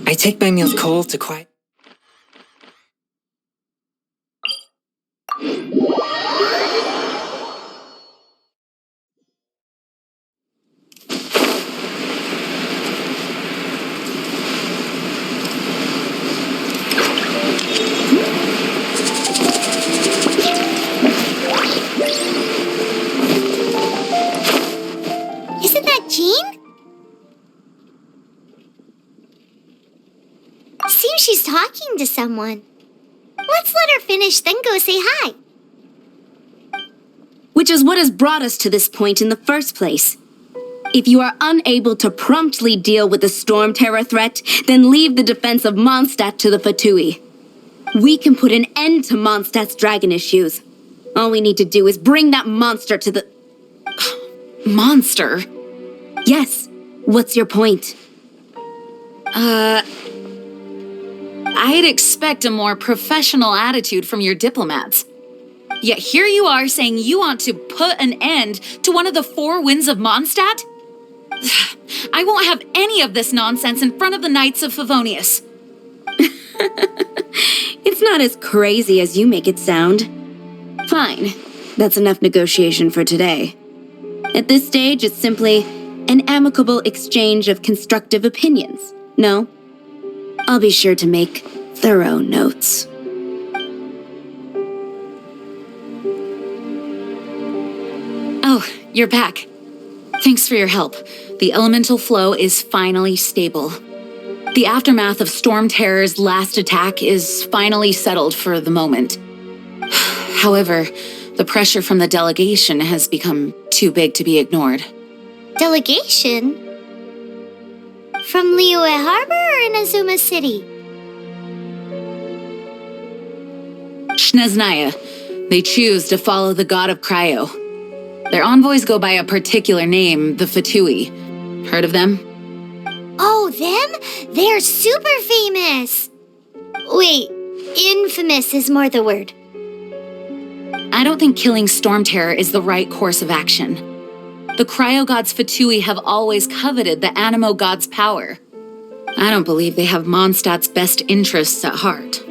I take my meals cold to quiet. Isn't that Jean? Seems she's talking to someone. Let's let her finish, then go say hi. Which is what has brought us to this point in the first place. If you are unable to promptly deal with the Stormterror threat, then leave the defense of Mondstadt to the Fatui. We can put an end to Mondstadt's dragon issues. All we need to do is bring that monster to the... Monster? Yes. What's your point? I'd expect a more professional attitude from your diplomats. Yet here you are saying you want to put an end to one of the four winds of Mondstadt? I won't have any of this nonsense in front of the Knights of Favonius. It's not as crazy as you make it sound. Fine. That's enough negotiation for today. At this stage, it's simply an amicable exchange of constructive opinions. No? I'll be sure to make thorough notes. Oh, you're back. Thanks for your help. The elemental flow is finally stable. The aftermath of Stormterror's last attack is finally settled for the moment. However, the pressure from the delegation has become too big to be ignored. Delegation? From Liyue Harbor or Inazuma City? Snezhnaya. They choose to follow the god of Cryo. Their envoys go by a particular name, the Fatui. Heard of them? Oh, them? They're super famous! Wait, infamous is more the word. I don't think killing Stormterror is the right course of action. The Cryo gods Fatui have always coveted the Animo god's power. I don't believe they have Mondstadt's best interests at heart.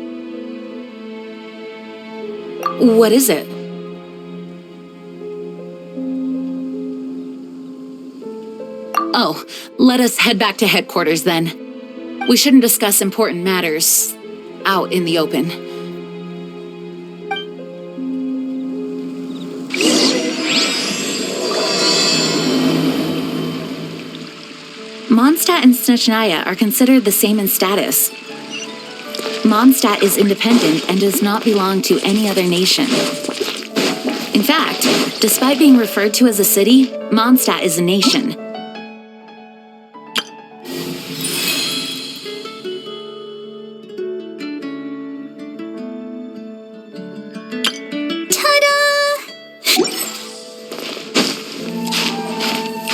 What is it? Oh, let us head back to headquarters then. We shouldn't discuss important matters out in the open. Mondstadt and Snezhnaya are considered the same in status. Mondstadt is independent and does not belong to any other nation. In fact, despite being referred to as a city, Mondstadt is a nation.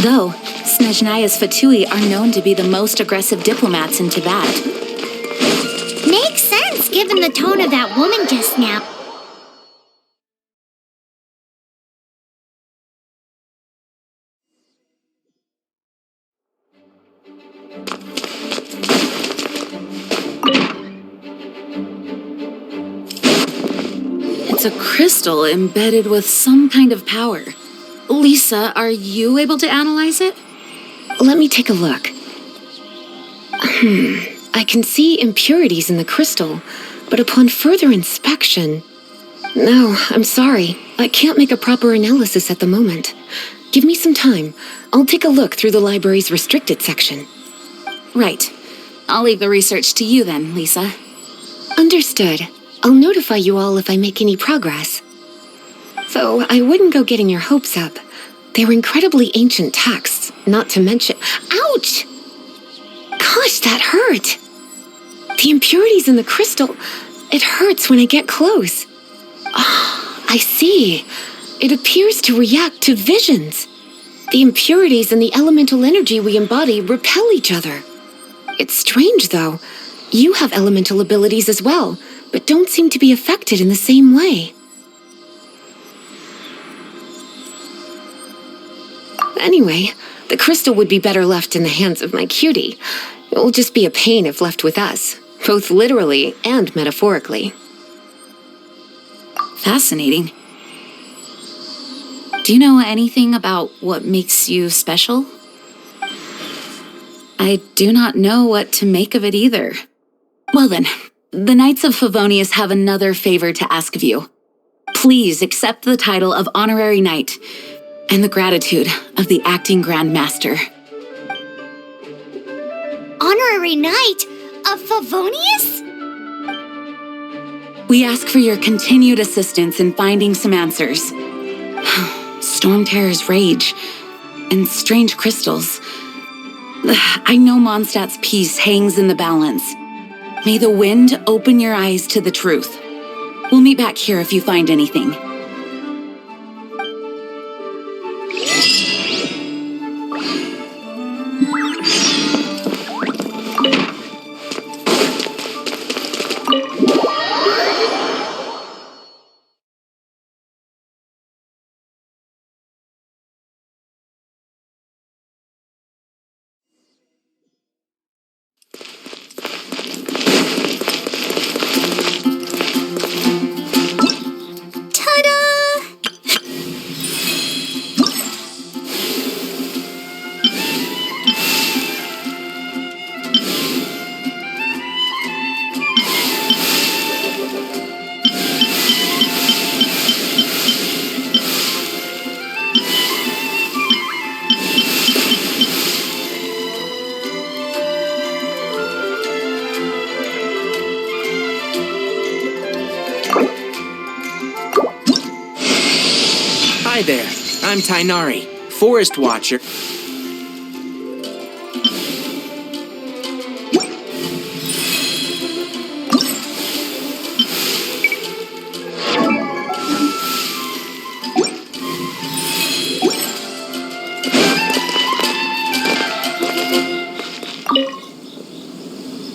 Though, Snezhnaya's Fatui are known to be the most aggressive diplomats in Tibet. Makes sense, given the tone of that woman just now. It's a crystal embedded with some kind of power. Lisa, are you able to analyze it? Let me take a look. I can see impurities in the crystal, but upon further inspection... No, I'm sorry. I can't make a proper analysis at the moment. Give me some time. I'll take a look through the library's restricted section. Right. I'll leave the research to you then, Lisa. Understood. I'll notify you all if I make any progress. Though I wouldn't go getting your hopes up. They're incredibly ancient texts, not to mention... Ouch! Gosh, that hurt! The impurities in the crystal... It hurts when I get close. Ah, I see. It appears to react to visions. The impurities and the elemental energy we embody repel each other. It's strange, though. You have elemental abilities as well, but don't seem to be affected in the same way. Anyway, the crystal would be better left in the hands of my cutie. It will just be a pain if left with us, both literally and metaphorically. Fascinating. Do you know anything about what makes you special? I do not know what to make of it either. Well then, the Knights of Favonius have another favor to ask of you. Please accept the title of Honorary Knight and the gratitude of the Acting Grand Master. Honorary Knight of Favonius? We ask for your continued assistance in finding some answers. Stormterror's rage and strange crystals. I know Mondstadt's peace hangs in the balance. May the wind open your eyes to the truth. We'll meet back here if you find anything. Hi there, I'm Tainari, Forest Watcher.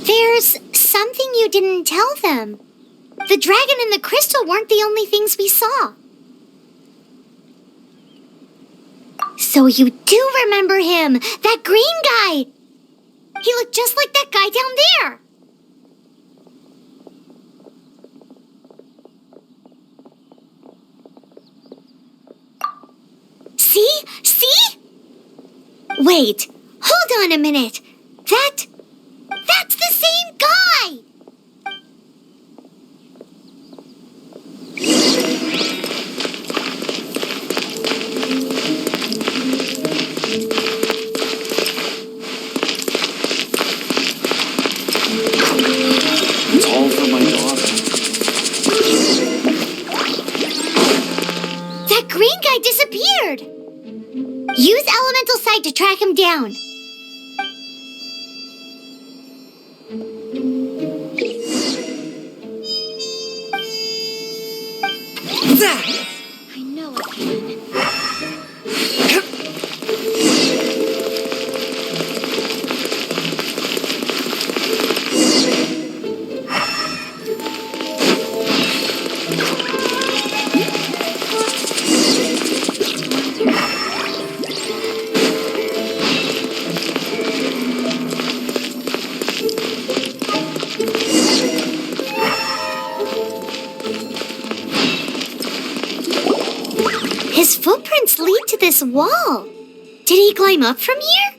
There's something you didn't tell them. The dragon and the crystal weren't the only things we saw. So you do remember him, that green guy. He looked just like that guy down there. See? See? Wait, hold on a minute. That's the same guy. It's all for my daughter. That green guy disappeared. Use elemental sight to track him down. I know I can. His footprints lead to this wall. Did he climb up from here?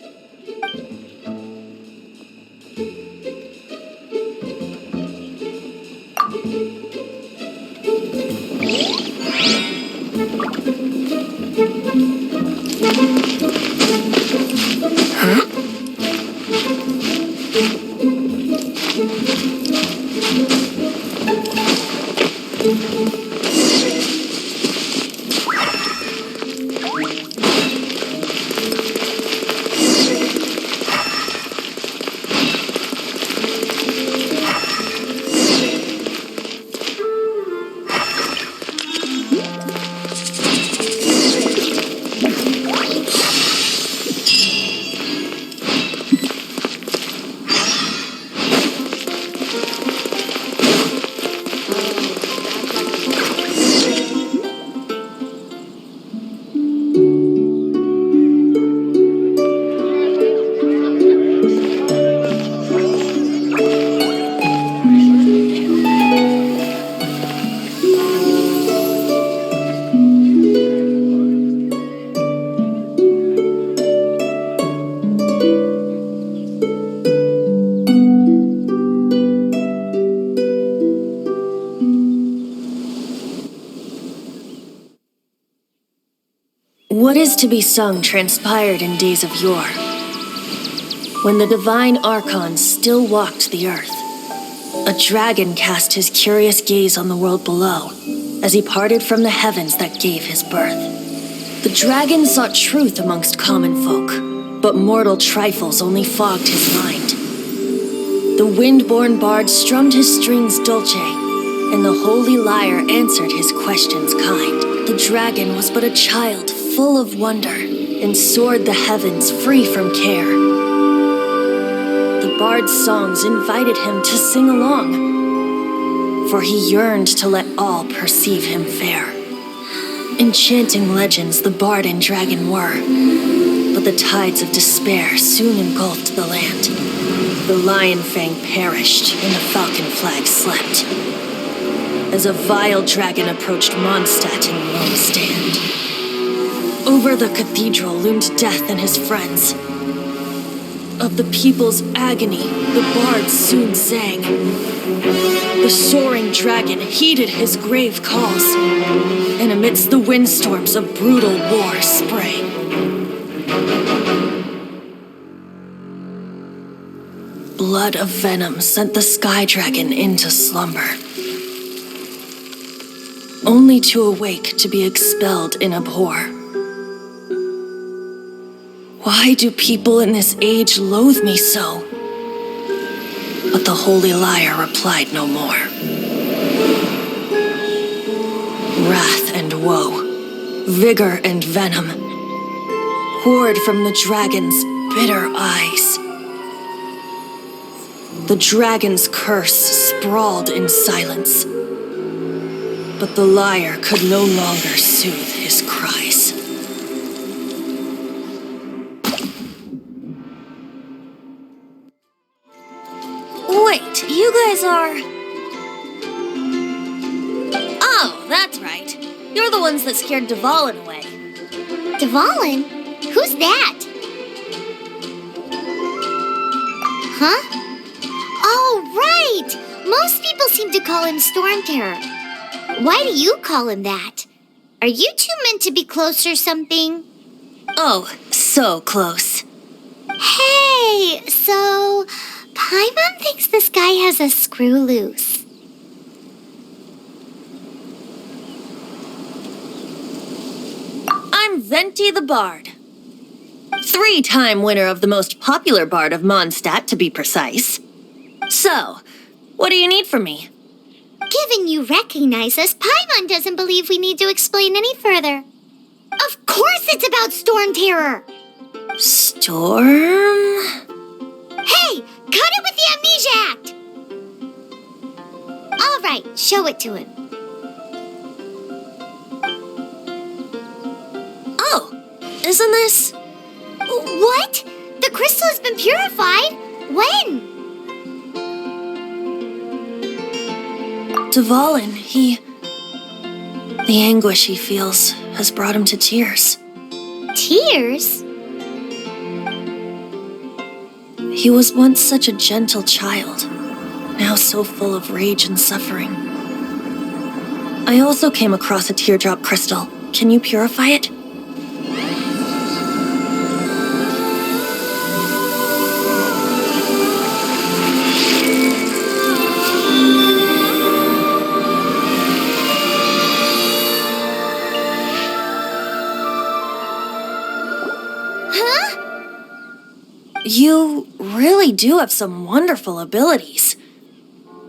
What is to be sung transpired in days of yore, when the divine archons still walked the earth. A dragon cast his curious gaze on the world below, as he parted from the heavens that gave his birth. The dragon sought truth amongst common folk, but mortal trifles only fogged his mind. The wind-born bard strummed his strings dulce, and the holy lyre answered his questions kind. The dragon was but a child, full of wonder, and soared the heavens free from care. The bard's songs invited him to sing along, for he yearned to let all perceive him fair. Enchanting legends the bard and dragon were, but the tides of despair soon engulfed the land. The lion fang perished, and the falcon flag slept, as a vile dragon approached Mondstadt in lone stand. Over the cathedral loomed death and his friends. Of the people's agony, the bard soon sang. The soaring dragon heeded his grave calls, and amidst the windstorms a brutal war sprang. Blood of venom sent the sky dragon into slumber, only to awake to be expelled in abhor. Why do people in this age loathe me so? But the holy lyre replied no more. Wrath and woe, vigor and venom, poured from the dragon's bitter eyes. The dragon's curse sprawled in silence, but the lyre could no longer soothe his cries. Wait, you guys are... Oh, that's right. You're the ones that scared Dvalin away. Dvalin? Who's that? Huh? Oh, right! Most people seem to call him Stormterror. Why do you call him that? Are you two meant to be close or something? Oh, so close. Hey, so... Paimon thinks this guy has a screw loose. I'm Venti the Bard. 3-time winner of the most popular bard of Mondstadt, to be precise. So, what do you need from me? Given you recognize us, Paimon doesn't believe we need to explain any further. Of course it's about Stormterror! Storm? Hey, cut it with the Amnesia Act! All right, show it to him. Oh, isn't this... What? The crystal has been purified? When? Dvalin, the anguish he feels has brought him to tears. Tears? He was once such a gentle child, now so full of rage and suffering. I also came across a teardrop crystal. Can you purify it? You really do have some wonderful abilities.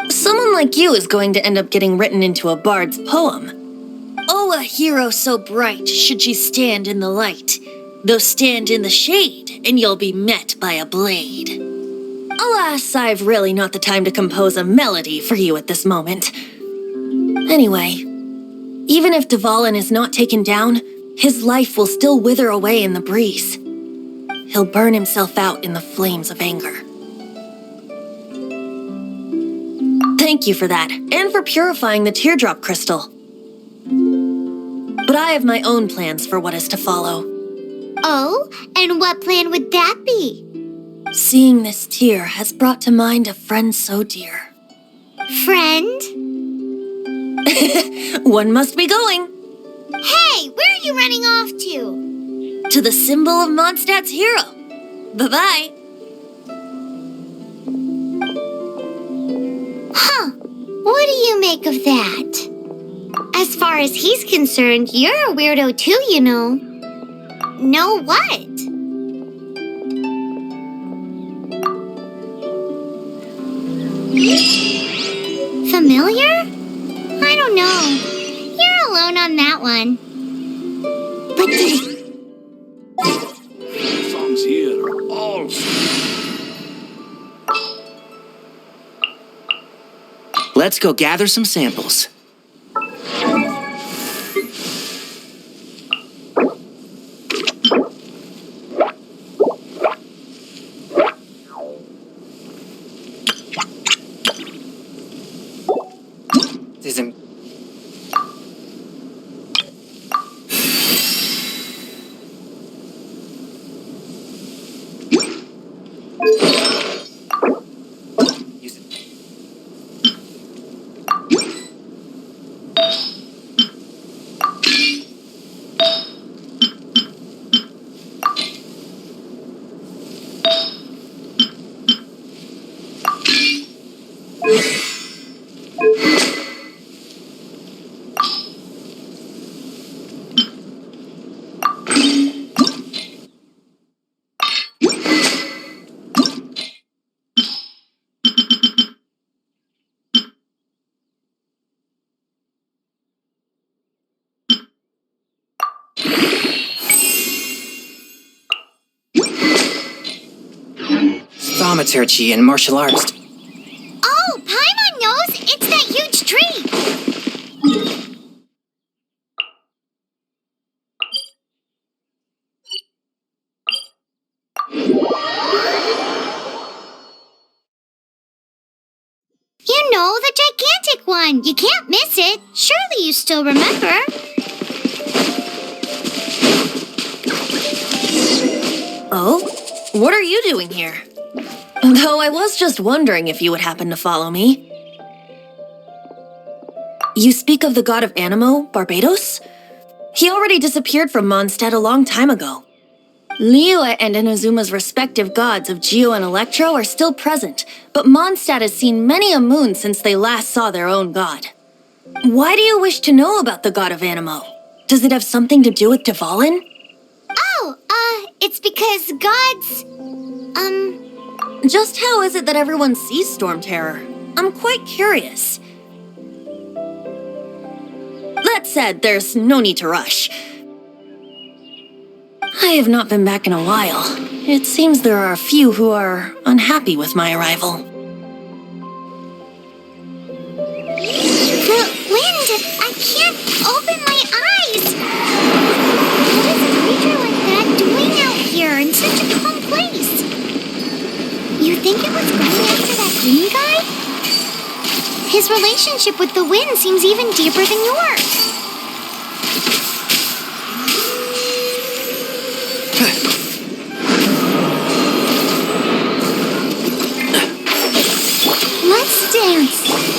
Someone like you is going to end up getting written into a bard's poem. Oh, a hero so bright should she stand in the light, though stand in the shade, and you'll be met by a blade. Alas, I've really not the time to compose a melody for you at this moment. Anyway, even if Dvalin is not taken down, his life will still wither away in the breeze. He'll burn himself out in the flames of anger. Thank you for that, and for purifying the teardrop crystal. But I have my own plans for what is to follow. Oh, and what plan would that be? Seeing this tear has brought to mind a friend so dear. Friend? One must be going. Hey, where are you running off to? To the symbol of Mondstadt's hero. Bye-bye. Huh. What do you make of that? As far as he's concerned, you're a weirdo too, you know. Know what? Familiar? I don't know. You're alone on that one. But did... Songs here are all... Let's go gather some samples. Isn't... Thaumaturgy and martial arts. Oh, Paimon knows! It's that huge tree! You know, the gigantic one! You can't miss it! Surely you still remember? Oh? What are you doing here? Though I was just wondering if you would happen to follow me. You speak of the god of Animo, Barbados? He already disappeared from Mondstadt a long time ago. Liyue and Inazuma's respective gods of Geo and Electro are still present, but Mondstadt has seen many a moon since they last saw their own god. Why do you wish to know about the god of Animo? Does it have something to do with Dvalin? Oh, it's because gods... Just how is it that everyone sees Stormterror? I'm quite curious. That said, there's no need to rush. I have not been back in a while. It seems there are a few who are unhappy with my arrival. The wind! I can't open my eyes! What is a creature like that doing out here in such a calm place? You think it was going after that green guy? His relationship with the wind seems even deeper than yours. dance.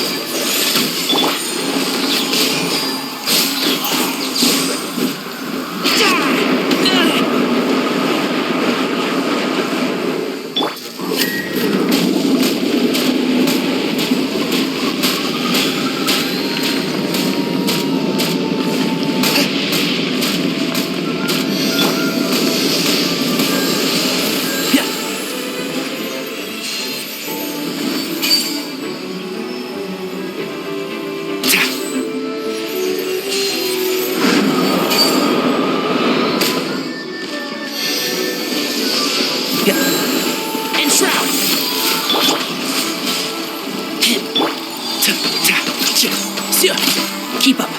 Keep up.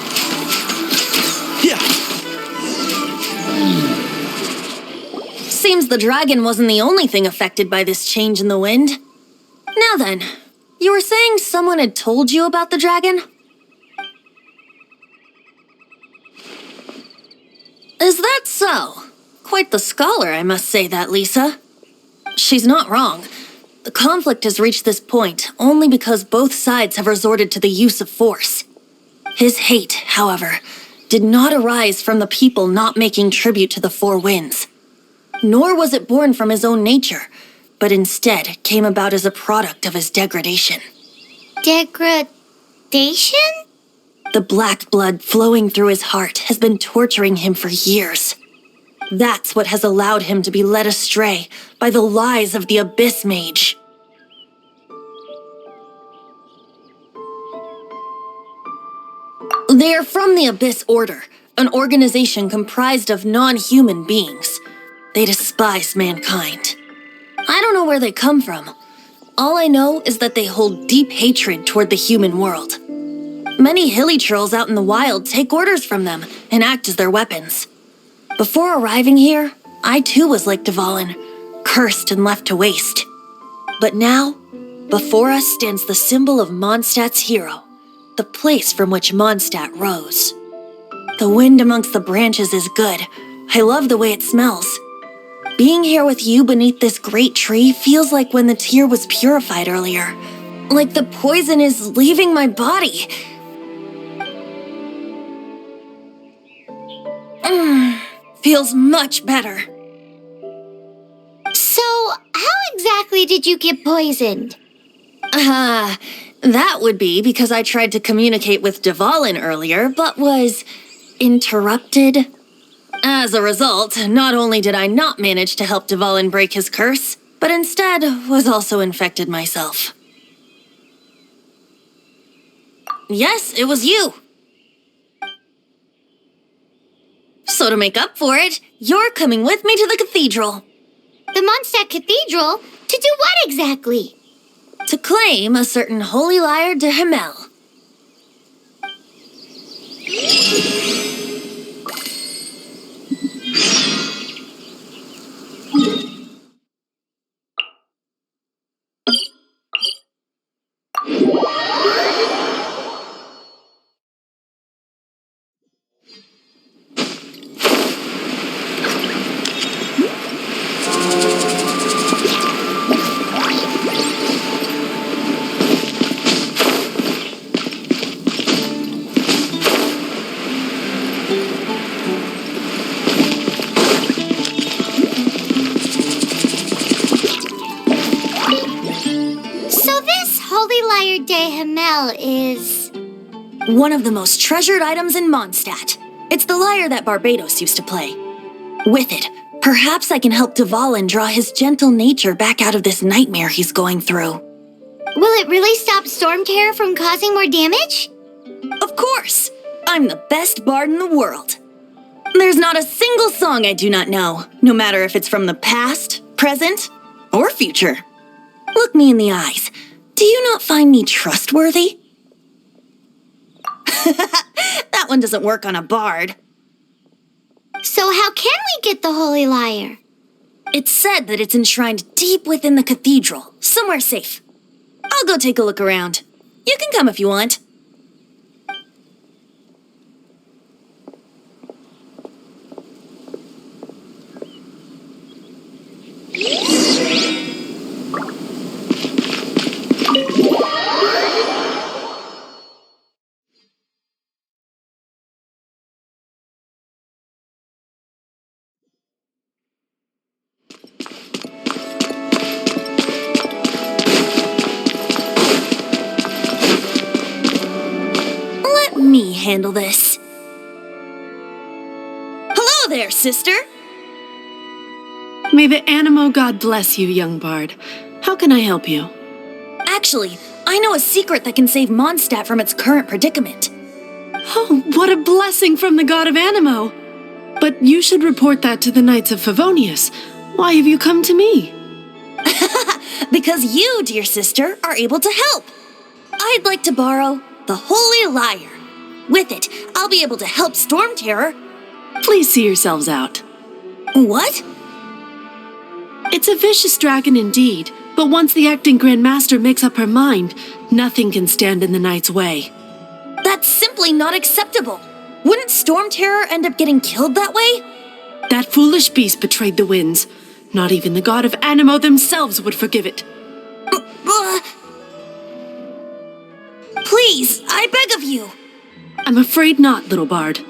Seems the dragon wasn't the only thing affected by this change in the wind. Now then, you were saying someone had told you about the dragon? Is that so? Quite the scholar, I must say that, Lisa. She's not wrong. The conflict has reached this point only because both sides have resorted to the use of force. His hate, however, did not arise from the people not making tribute to the Four Winds. Nor was it born from his own nature, but instead came about as a product of his degradation. Degradation? The black blood flowing through his heart has been torturing him for years. That's what has allowed him to be led astray by the lies of the Abyss Mage. They are from the Abyss Order, an organization comprised of non-human beings. They despise mankind. I don't know where they come from. All I know is that they hold deep hatred toward the human world. Many hilly trolls out in the wild take orders from them and act as their weapons. Before arriving here, I too was like Dvalin, cursed and left to waste. But now, before us stands the symbol of Mondstadt's hero, the place from which Mondstadt rose. The wind amongst the branches is good. I love the way it smells. Being here with you beneath this great tree feels like when the tear was purified earlier. Like the poison is leaving my body. Feels much better. So, how exactly did you get poisoned? That would be because I tried to communicate with Dvalin earlier, but was interrupted. As a result, not only did I not manage to help Dvalin break his curse, but instead was also infected myself. Yes, it was you. So to make up for it, you're coming with me to the cathedral. The Mondstadt Cathedral? To do what exactly? To claim a certain holy lyre de Himmel. De Himmel is... one of the most treasured items in Mondstadt. It's the lyre that Barbados used to play. With it, perhaps I can help Dvalin draw his gentle nature back out of this nightmare he's going through. Will it really stop Stormterror from causing more damage? Of course! I'm the best bard in the world. There's not a single song I do not know, no matter if it's from the past, present, or future. Look me in the eyes. Do you not find me trustworthy? That one doesn't work on a bard. So how can we get the holy lyre? It's said that it's enshrined deep within the cathedral, somewhere safe. I'll go take a look around. You can come if you want. handle this. Hello there, sister! May the Animo God bless you, young bard. How can I help you? Actually, I know a secret that can save Mondstadt from its current predicament. Oh, what a blessing from the god of Animo! But you should report that to the Knights of Favonius. Why have you come to me? Because you, dear sister, are able to help. I'd like to borrow the Holy Lyre. With it, I'll be able to help Stormterror. Please see yourselves out. What? It's a vicious dragon indeed, but once the acting Grand Master makes up her mind, nothing can stand in the Knight's way. That's simply not acceptable. Wouldn't Stormterror end up getting killed that way? That foolish beast betrayed the winds. Not even the god of Animo themselves would forgive it. Please, I beg of you. I'm afraid not, little bard.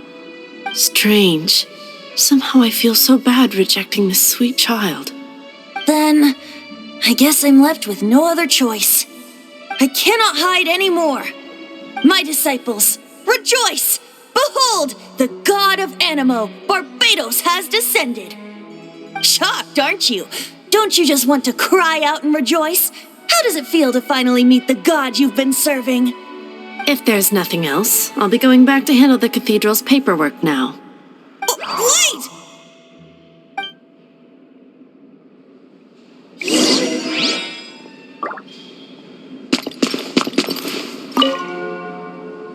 Strange. Somehow I feel so bad rejecting this sweet child. Then, I guess I'm left with no other choice. I cannot hide anymore. My disciples, rejoice! Behold, the god of Animo, Barbados, has descended. Shocked, aren't you? Don't you just want to cry out and rejoice? How does it feel to finally meet the god you've been serving? If there's nothing else, I'll be going back to handle the cathedral's paperwork now. Wait!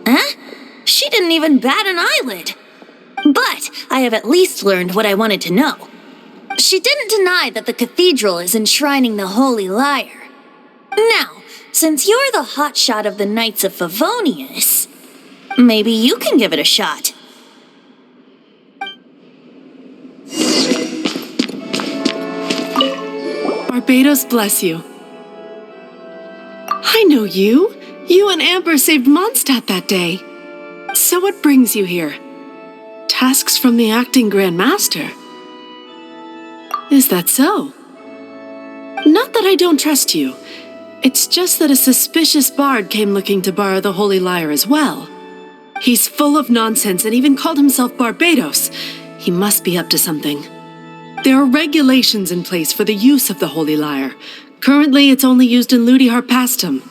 Huh? She didn't even bat an eyelid. But I have at least learned what I wanted to know. She didn't deny that the cathedral is enshrining the Holy Lyre. Now, since you're the hotshot of the Knights of Favonius, maybe you can give it a shot. Barbados bless you. I know you. You and Amber saved Mondstadt that day. So what brings you here? Tasks from the acting Grand Master. Is that so? Not that I don't trust you. It's just that a suspicious bard came looking to borrow the Holy Lyre as well. He's full of nonsense and even called himself Barbados. He must be up to something. There are regulations in place for the use of the Holy Lyre. Currently, it's only used in Ludi Harpastum.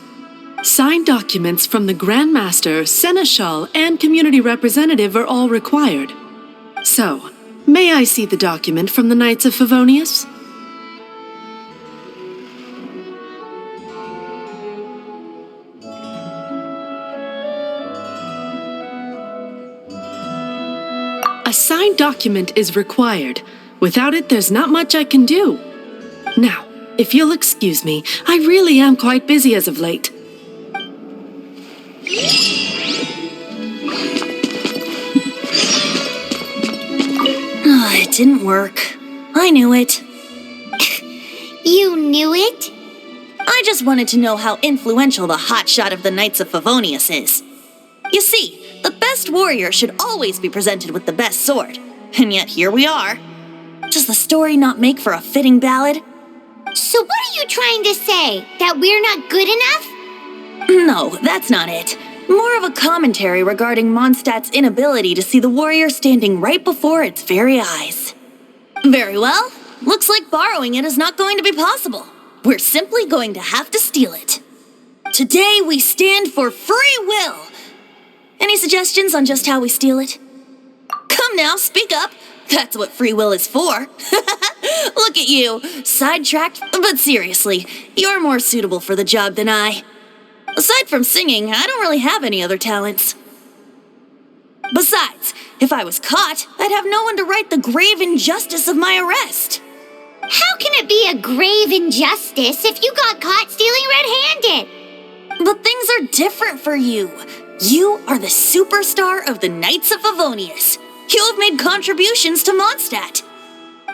Signed documents from the Grand Master, Seneschal, and Community Representative are all required. So, may I see the document from the Knights of Favonius? A signed document is required. Without it, there's not much I can do. Now, if you'll excuse me, I really am quite busy as of late. It didn't work. I knew it. You knew it? I just wanted to know how influential the hotshot of the Knights of Favonius is. You see, the best warrior should always be presented with the best sword. And yet here we are. Does the story not make for a fitting ballad? So what are you trying to say? That we're not good enough? No, that's not it. More of a commentary regarding Mondstadt's inability to see the warrior standing right before its very eyes. Very well. Looks like borrowing it is not going to be possible. We're simply going to have to steal it. Today we stand for free will. Any suggestions on just how we steal it? Come now, speak up. That's what free will is for. Look at you, sidetracked, but seriously, you're more suitable for the job than I. Aside from singing, I don't really have any other talents. Besides, if I was caught, I'd have no one to right the grave injustice of my arrest. How can it be a grave injustice if you got caught stealing red-handed? But things are different for you. You are the superstar of the Knights of Favonius. You have made contributions to Mondstadt.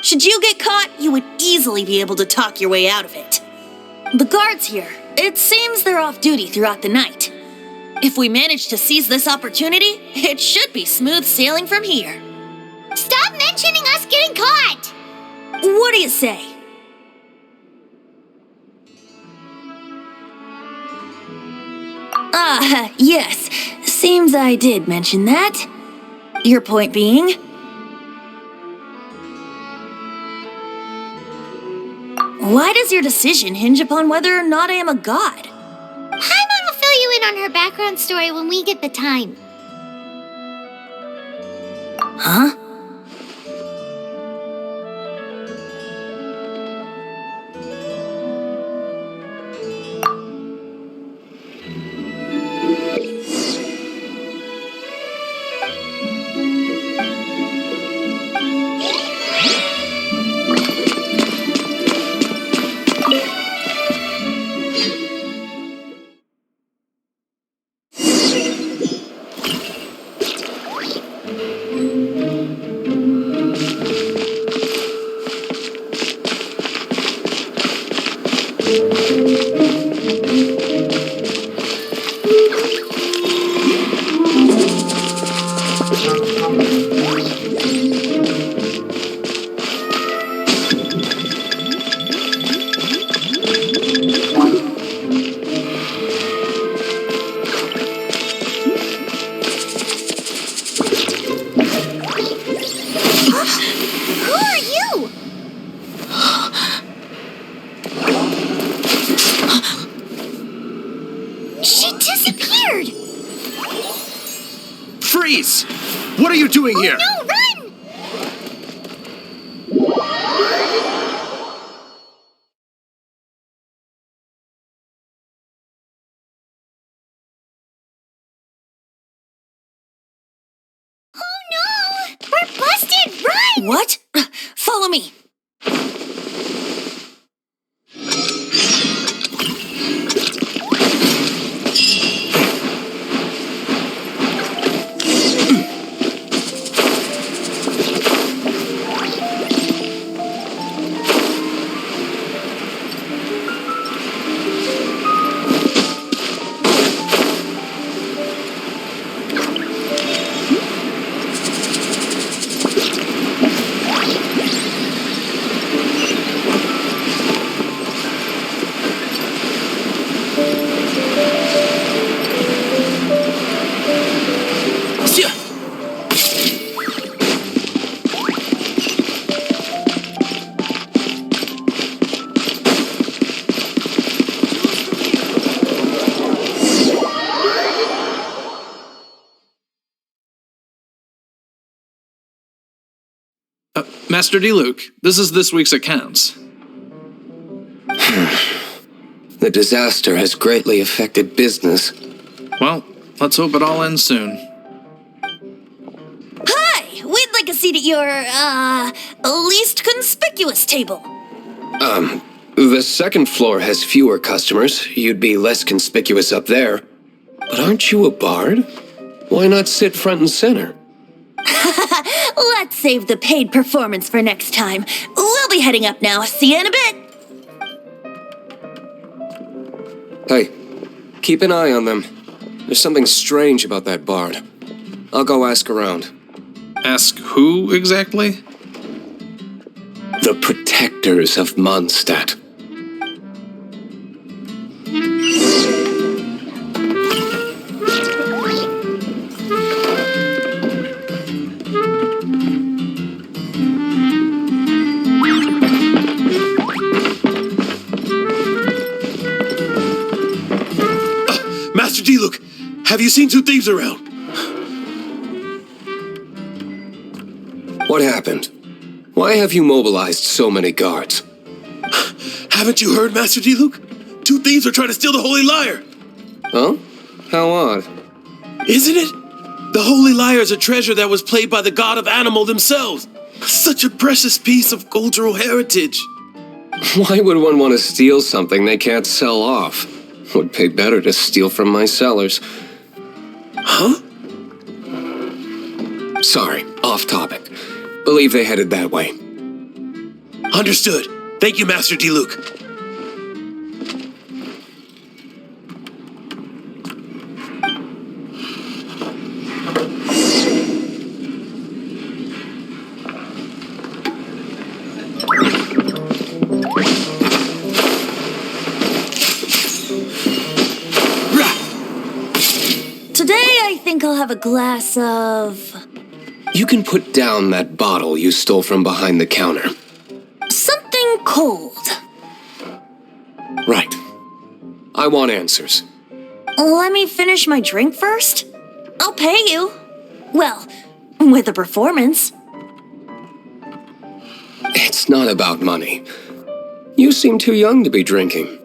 Should you get caught, you would easily be able to talk your way out of it. The guards here, it seems they're off duty throughout the night. If we manage to seize this opportunity, it should be smooth sailing from here. Stop mentioning us getting caught! What do you say? Yes. Seems I did mention that. Your point being? Why does your decision hinge upon whether or not I am a god? Paimon will fill you in on her background story when we get the time. Huh? Who are you? She disappeared! Freeze! What are you doing here? No, run! Oh no! We're busted! Run! What? Follow me. Master Diluc, this is this week's accounts. The disaster has greatly affected business. Well, let's hope it all ends soon. Hi! We'd like a seat at your, least conspicuous table. The second floor has fewer customers. You'd be less conspicuous up there. But aren't you a bard? Why not sit front and center? Let's save the paid performance for next time. We'll be heading up now. See you in a bit. Hey, keep an eye on them. There's something strange about that bard. I'll go ask around. Ask who exactly? The protectors of Mondstadt. Master Diluc, have you seen two thieves around? What happened? Why have you mobilized so many guards? Haven't you heard, Master Diluc? Two thieves are trying to steal the Holy Lyre. Huh? How odd. Isn't it? The Holy Lyre is a treasure that was played by the god of animal themselves. Such a precious piece of cultural heritage. Why would one want to steal something they can't sell off? Would pay better to steal from my sellers. Huh? Sorry, off topic. Believe they headed that way. Understood. Thank you, Master Diluc. Today, I think I'll have a glass of... You can put down that bottle you stole from behind the counter. something cold. Right. I want answers. Let me finish my drink first. I'll pay you. Well, with a performance. It's not about money. You seem too young to be drinking.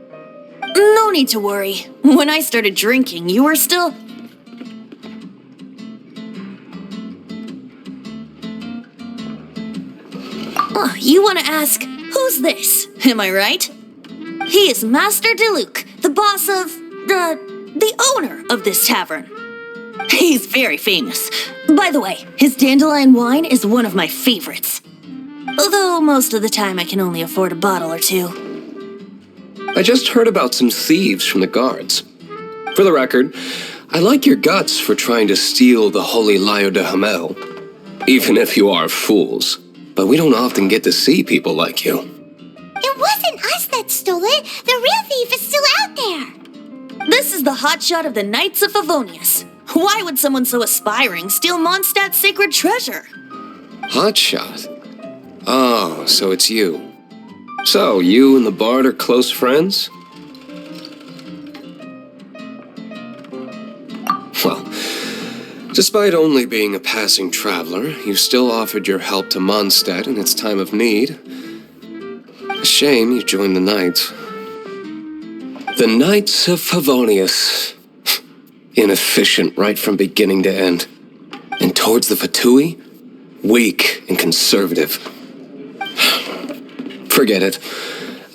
No need to worry. When I started drinking, you were still... Oh, you want to ask, who's this? Am I right? He is Master Diluc, the boss of... the owner of this tavern. He's very famous. By the way, his dandelion wine is one of my favorites. Although most of the time I can only afford a bottle or two. I just heard about some thieves from the guards. For the record, I like your guts for trying to steal the Holy Lyre de Hamel. Even if you are fools. But we don't often get to see people like you. It wasn't us that stole it. The real thief is still out there. This is the hotshot of the Knights of Favonius. Why would someone so aspiring steal Mondstadt's sacred treasure? Hotshot? Oh, so it's you. So, you and the Bard are close friends? Well, despite only being a passing traveler, you still offered your help to Mondstadt in its time of need. A shame you joined the Knights. The Knights of Favonius. Inefficient right from beginning to end. And towards the Fatui, weak and conservative. Forget it.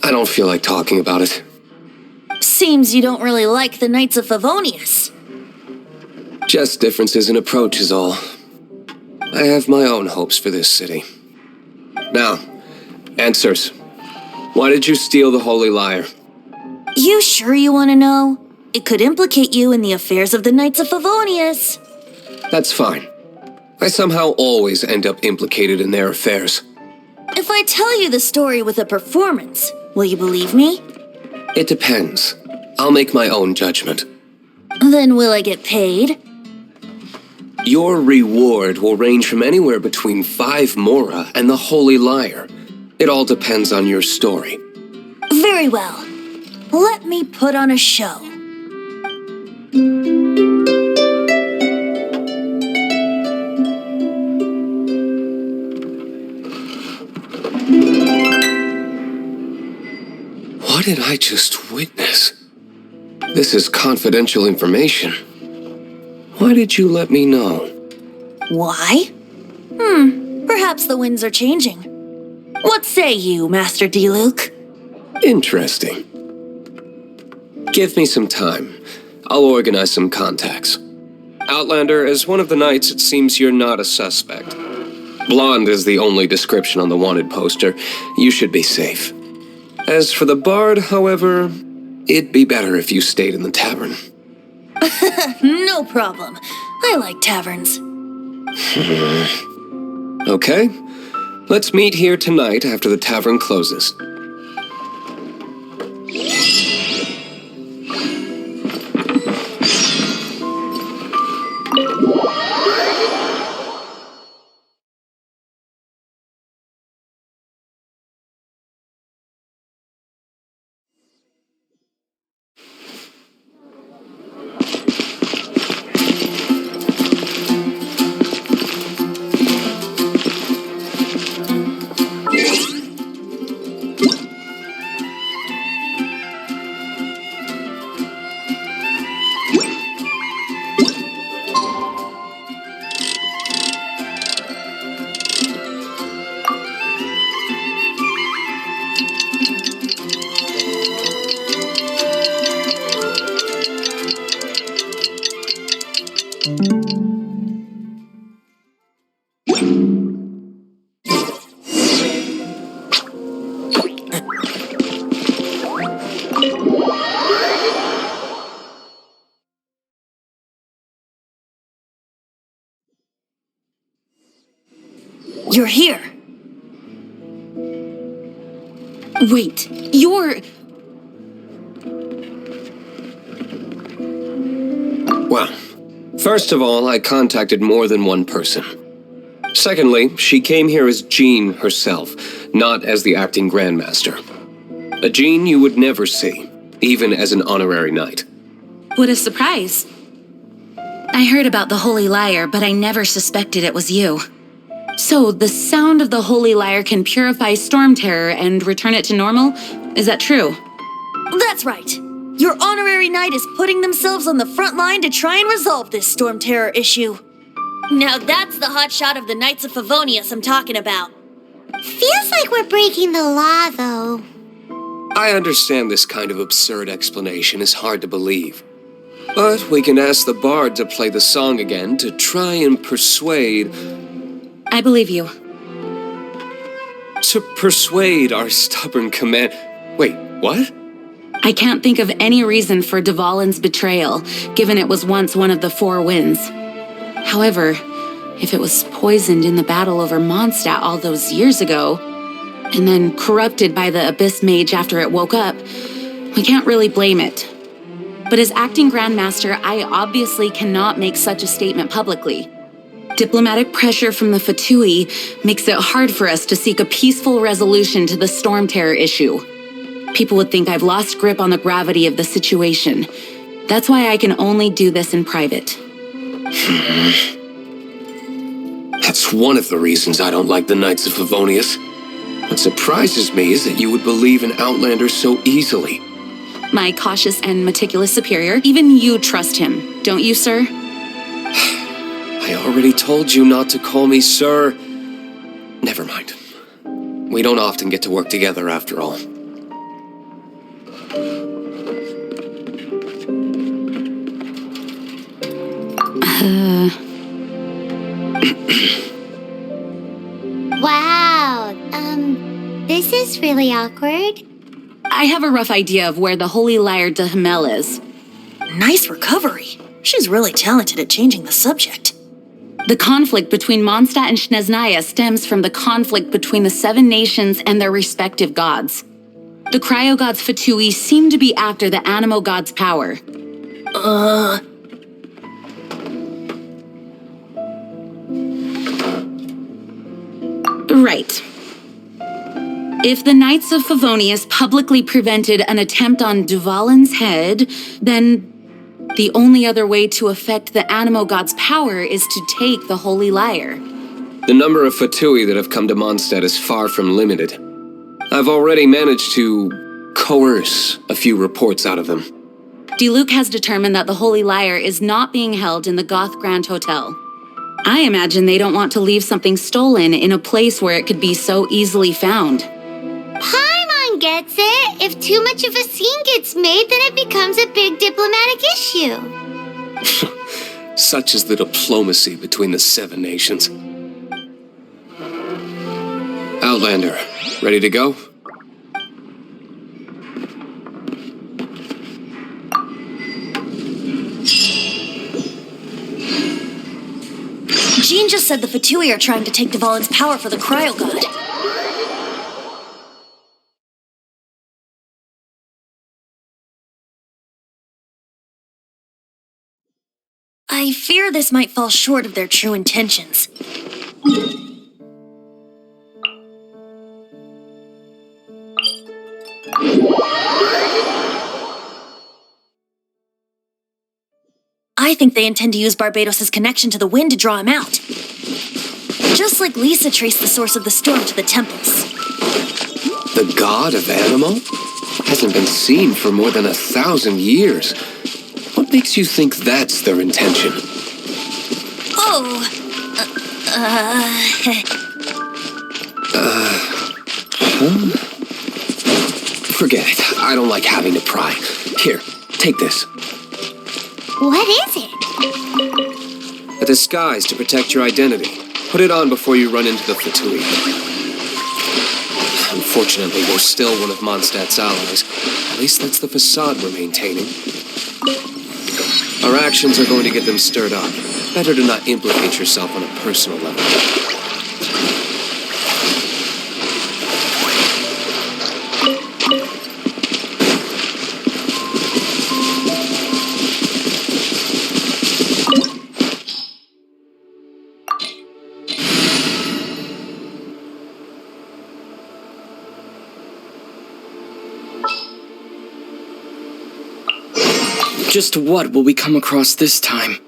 I don't feel like talking about it. Seems you don't really like the Knights of Favonius. Just differences in approach is all. I have my own hopes for this city. Now, answers. Why did you steal the Holy Lyre? You sure you want to know? It could implicate you in the affairs of the Knights of Favonius. That's fine. I somehow always end up implicated in their affairs. If I tell you the story with a performance, will you believe me? It depends. I'll make my own judgment. Then will I get paid? Your reward will range from anywhere between 5 mora and the Holy Lyre. It all depends on your story. Very well. Let me put on a show. What did I just witness? This is confidential information. Why did you let me know? Why? Perhaps the winds are changing. What say you, Master Diluc? Interesting. Give me some time. I'll organize some contacts. Outlander, as one of the knights, it seems you're not a suspect. Blonde is the only description on the wanted poster. You should be safe. As for the Bard, however, it'd be better if you stayed in the tavern. No problem. I like taverns. Okay. Let's meet here tonight after the tavern closes. You're here. Wait, you're... Well, First of all, I contacted more than one person. Secondly, she came here as Jean herself, not as the acting Grandmaster. A Jean you would never see, even as an Honorary Knight. What a surprise. I heard about the Holy Lyre, but I never suspected it was you. So, the sound of the Holy Lyre can purify Stormterror and return it to normal? Is that true? That's right. Your Honorary Knight is putting themselves on the front line to try and resolve this Stormterror issue. Now that's the hotshot of the Knights of Favonius I'm talking about. Feels like we're breaking the law, though. I understand this kind of absurd explanation is hard to believe. But we can ask the bard to play the song again to try and persuade... I believe you. To persuade our stubborn command... Wait, what? I can't think of any reason for Dvalin's betrayal, given it was once one of the Four Winds. However, if it was poisoned in the battle over Mondstadt all those years ago, and then corrupted by the Abyss Mage after it woke up, we can't really blame it. But as acting Grandmaster, I obviously cannot make such a statement publicly. Diplomatic pressure from the Fatui makes it hard for us to seek a peaceful resolution to the Stormterror issue. People would think I've lost grip on the gravity of the situation. That's why I can only do this in private. That's one of the reasons I don't like the Knights of Favonius. What surprises me is that you would believe in Outlanders so easily. My cautious and meticulous superior, even you trust him, don't you, sir? I already told you not to call me sir. Never mind. We don't often get to work together after all. Wow, this is really awkward. I have a rough idea of where the Holy Lyre de Himmel is. Nice recovery. She's really talented at changing the subject. The conflict between Mondstadt and Snezhnaya stems from the conflict between the Seven Nations and their respective gods. The cryo-gods Fatui seem to be after the animo god's power. Right. If the Knights of Favonius publicly prevented an attempt on Dvalin's head, then the only other way to affect the animo god's power is to take the Holy Lyre. The number of Fatui that have come to Mondstadt is far from limited. I've already managed to coerce a few reports out of them. Diluc has determined that the Holy Lyre is not being held in the Goth Grand Hotel. I imagine they don't want to leave something stolen in a place where it could be so easily found. Paimon gets it. If too much of a scene gets made, then it becomes a big diplomatic issue. Such is the diplomacy between the Seven Nations. Outlander, ready to go? Jean just said the Fatui are trying to take Dvalin's power for the cryo god. I fear this might fall short of their true intentions. I think they intend to use Barbados' connection to the wind to draw him out. Just like Lisa traced the source of the storm to the temples. The god of Animo? Hasn't been seen for more than 1,000 years. What makes you think that's their intention? Forget it. I don't like having to pry. Here, take this. What is it? A disguise to protect your identity. Put it on before you run into the Fatui. Unfortunately, we're still one of Mondstadt's allies. At least that's the facade we're maintaining. Our actions are going to get them stirred up. Better to not implicate yourself on a personal level. Just what will we come across this time?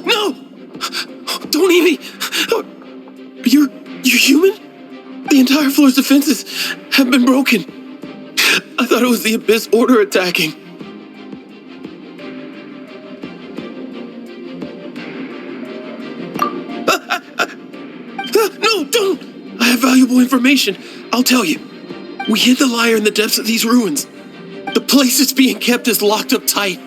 No! Don't eat me! You're human? The entire floor's defenses have been broken. I thought it was the Abyss Order attacking. No, don't! I have valuable information. I'll tell you. We hid the lyre in the depths of these ruins. The place it's being kept is locked up tight.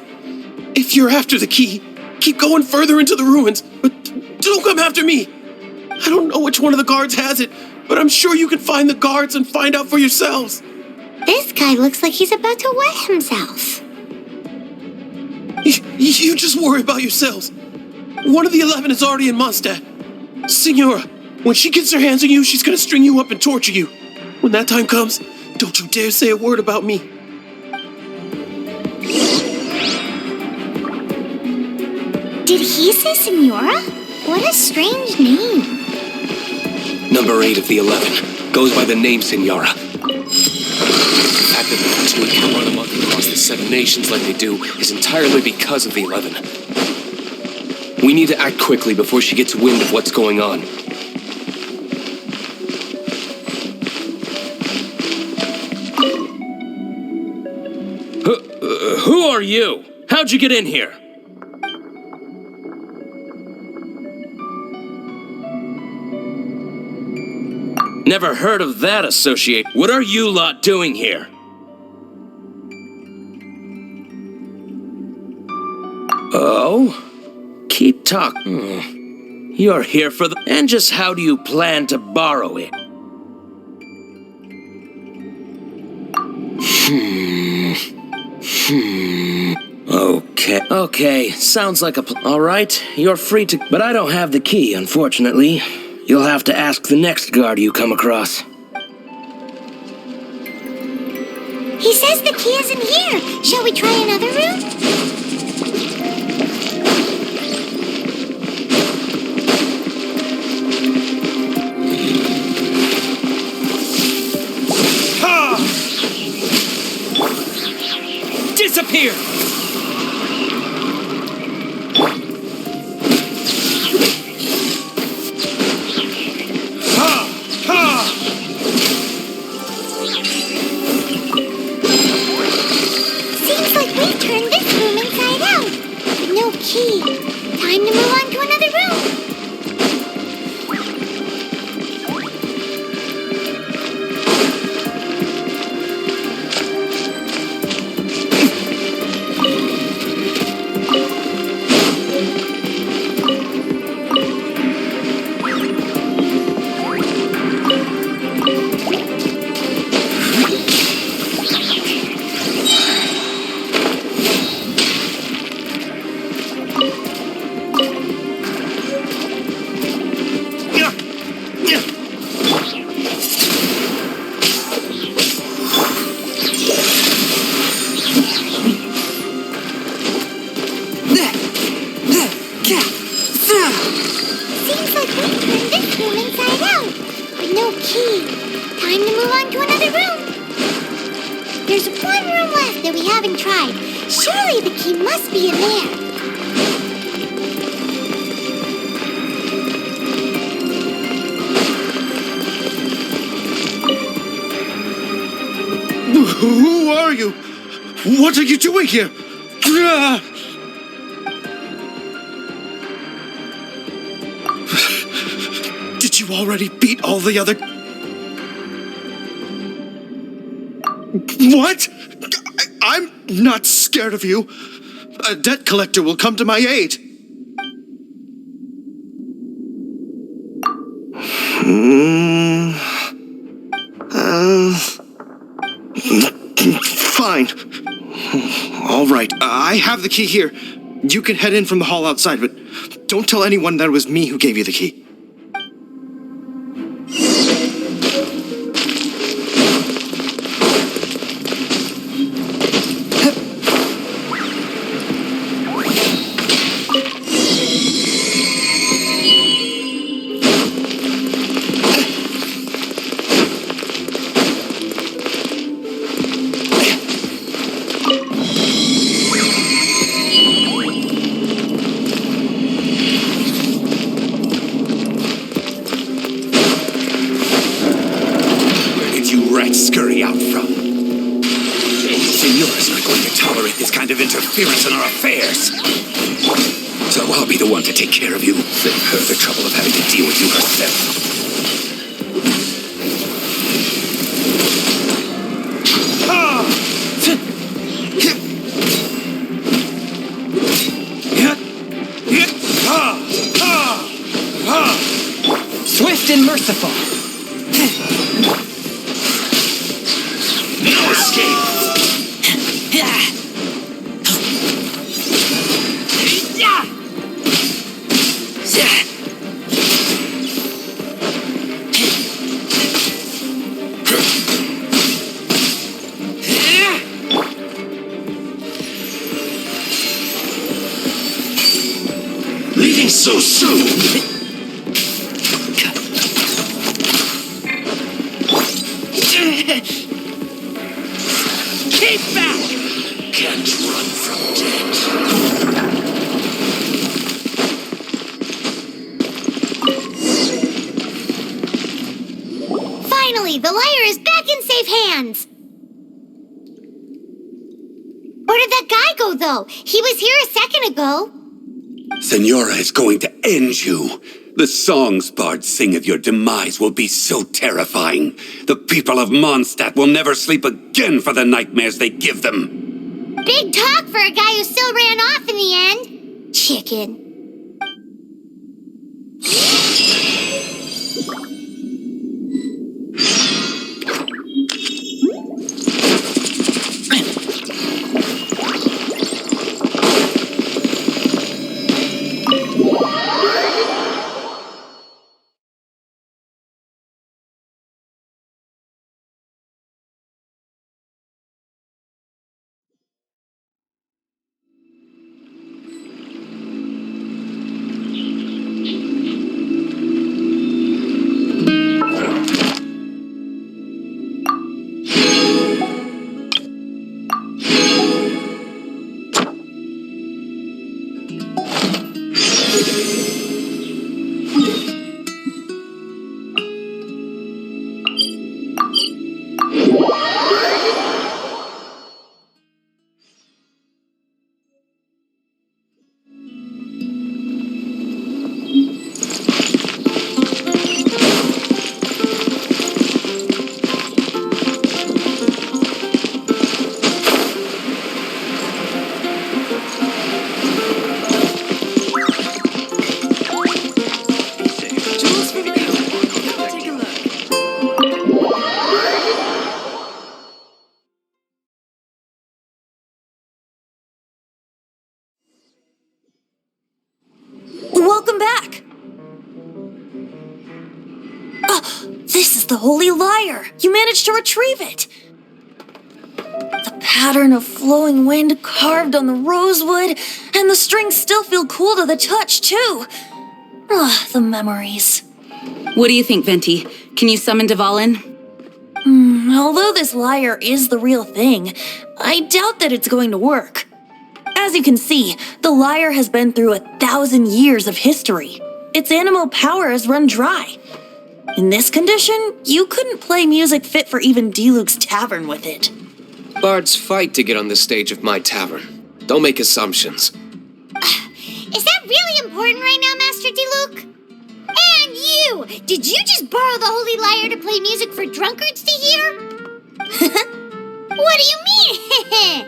If you're after the key, keep going further into the ruins, but don't come after me. I don't know which one of the guards has it, but I'm sure you can find the guards and find out for yourselves. This guy looks like he's about to wet himself. You just worry about yourselves. One of the 11 is already in Mondstadt. Signora, when she gets her hands on you, she's gonna string you up and torture you. When that time comes, don't you dare say a word about me. Did he say Senora? What a strange name. Number 8 of the 11 goes by the name Signora. The fact that the Fatui can run amok across the 7 nations like they do is entirely because of the 11. We need to act quickly before she gets wind of what's going on. Who are you? How'd you get in here? Never heard of that associate. What are you lot doing here? Oh? Keep talking. You're here for the... And just how do you plan to borrow it? Okay, sounds like a all right, you're free to... But I don't have the key, unfortunately. You'll have to ask the next guard you come across. He says the key isn't here. Shall we try another room? Ha! Disappear! Seems like we've turned this room inside out. No key. Time to move on to another room. Seems like we've turned this room inside out. But no key. Time to move on to another room. one room left that we haven't tried. Surely the key must be in there. Who are you? What are you doing here? Did you already beat all the other... What? I'm not scared of you. A debt collector will come to my aid. Fine. All right, I have the key here. You can head in from the hall outside, but don't tell anyone that it was me who gave you the key. Interference in our affairs. So I'll be the one to take care of you. Save her the trouble of having to deal with you herself. Swift and merciful. No escape. Leaving so soon. Keep back! Can't run from death. Finally, the liar is back in safe hands. Where did that guy go, though? He was here a second ago. Senora is going to end you. The songs bards sing of your demise will be so terrifying. The people of Mondstadt will never sleep again for the nightmares they give them. Big talk for a guy who still ran off in the end. Chicken. Welcome back! This is the Holy Lyre! You managed to retrieve it! The pattern of flowing wind carved on the rosewood, and the strings still feel cool to the touch, too! The memories. What do you think, Venti? Can you summon Dvalin? Although this lyre is the real thing, I doubt that it's going to work. As you can see, the lyre has been through 1,000 years of history. Its animal power has run dry. In this condition, you couldn't play music fit for even Diluc's tavern with it. Bards fight to get on the stage of my tavern. Don't make assumptions. Is that really important right now, Master Diluc? And you! Did you just borrow the Holy Lyre to play music for drunkards to hear? What do you mean?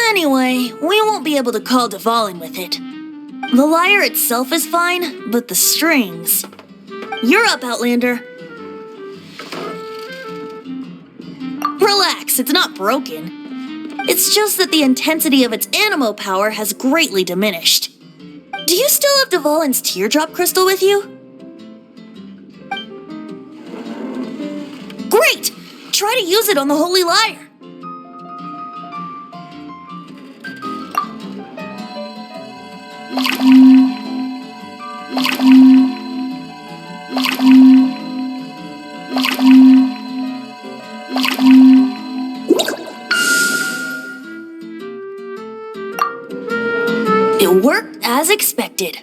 Anyway, we won't be able to call Dvalin with it. The lyre itself is fine, but the strings... You're up, Outlander. Relax, it's not broken. It's just that the intensity of its animo power has greatly diminished. Do you still have Dvalin's teardrop crystal with you? Great! Try to use it on the Holy Lyre. It worked as expected.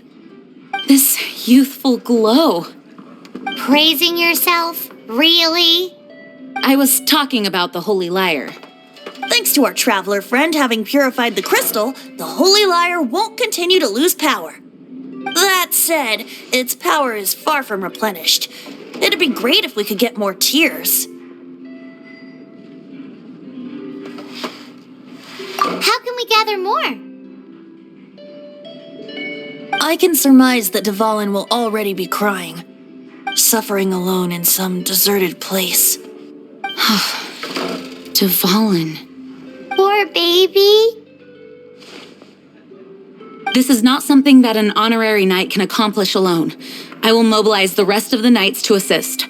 This youthful glow. Praising yourself? Really? I was talking about the Holy Lyre. Thanks to our traveler friend having purified the crystal, the Holy Lyre won't continue to lose power. That said, its power is far from replenished. It'd be great if we could get more tears. How can we gather more? I can surmise that Dvalin will already be crying, suffering alone in some deserted place. Dvalin. Poor baby. This is not something that an Honorary Knight can accomplish alone. I will mobilize the rest of the Knights to assist.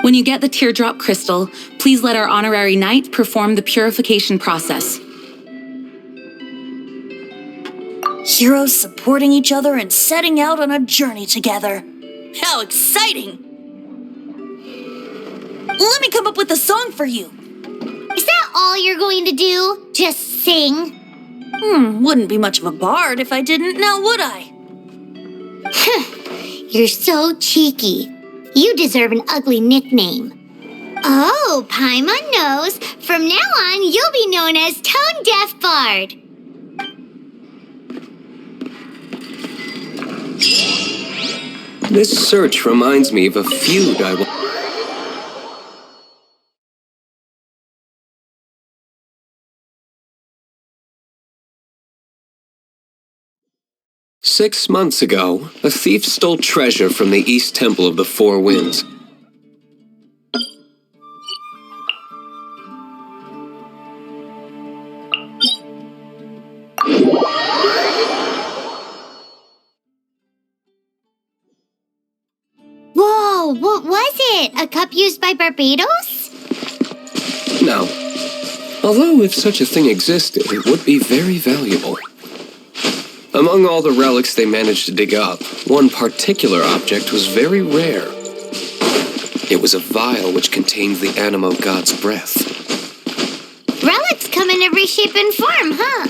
When you get the teardrop crystal, please let our Honorary Knight perform the purification process. Heroes supporting each other and setting out on a journey together. How exciting! Let me come up with a song for you. Is that all you're going to do? Just sing? Wouldn't be much of a bard if I didn't, now would I? You're so cheeky. You deserve an ugly nickname. Oh, Paimon knows. From now on, you'll be known as Tone Deaf Bard. This search reminds me of a feud I will... 6 months ago, a thief stole treasure from the East Temple of the Four Winds. Whoa, what was it? A cup used by Barbados? No. Although if such a thing existed, it would be very valuable. Among all the relics they managed to dig up, one particular object was very rare. It was a vial which contained the Animo God's breath. Relics come in every shape and form, huh?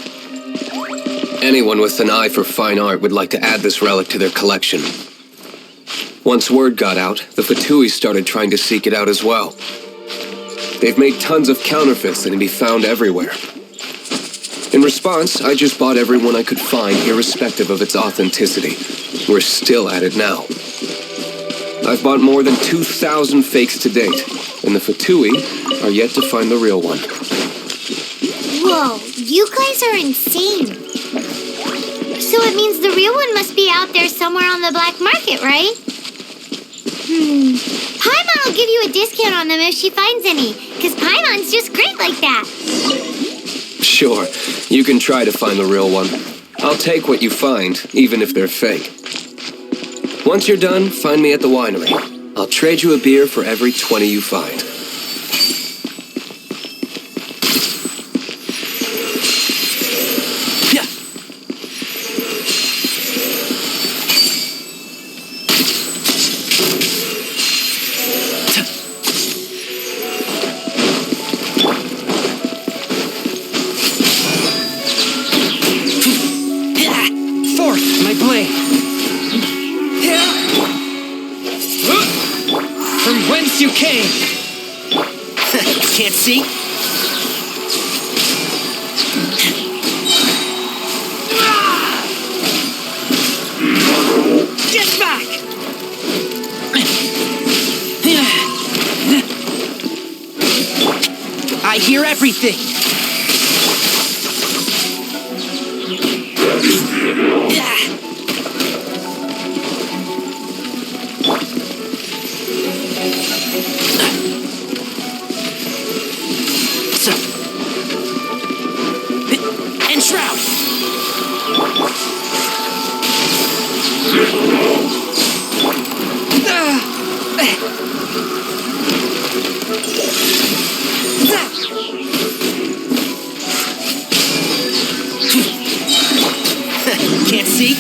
Anyone with an eye for fine art would like to add this relic to their collection. Once word got out, the Fatui started trying to seek it out as well. They've made tons of counterfeits that can be found everywhere. In response, I just bought everyone I could find, irrespective of its authenticity. We're still at it now. I've bought more than 2,000 fakes to date, and the Fatui are yet to find the real one. Whoa, you guys are insane. So it means the real one must be out there somewhere on the black market, right? Paimon will give you a discount on them if she finds any, because Paimon's just great like that. Sure, you can try to find the real one. I'll take what you find, even if they're fake. Once you're done, find me at the winery. I'll trade you a beer for every 20 you find. Can't see? Get back! I hear everything. Enshroud! Can't see?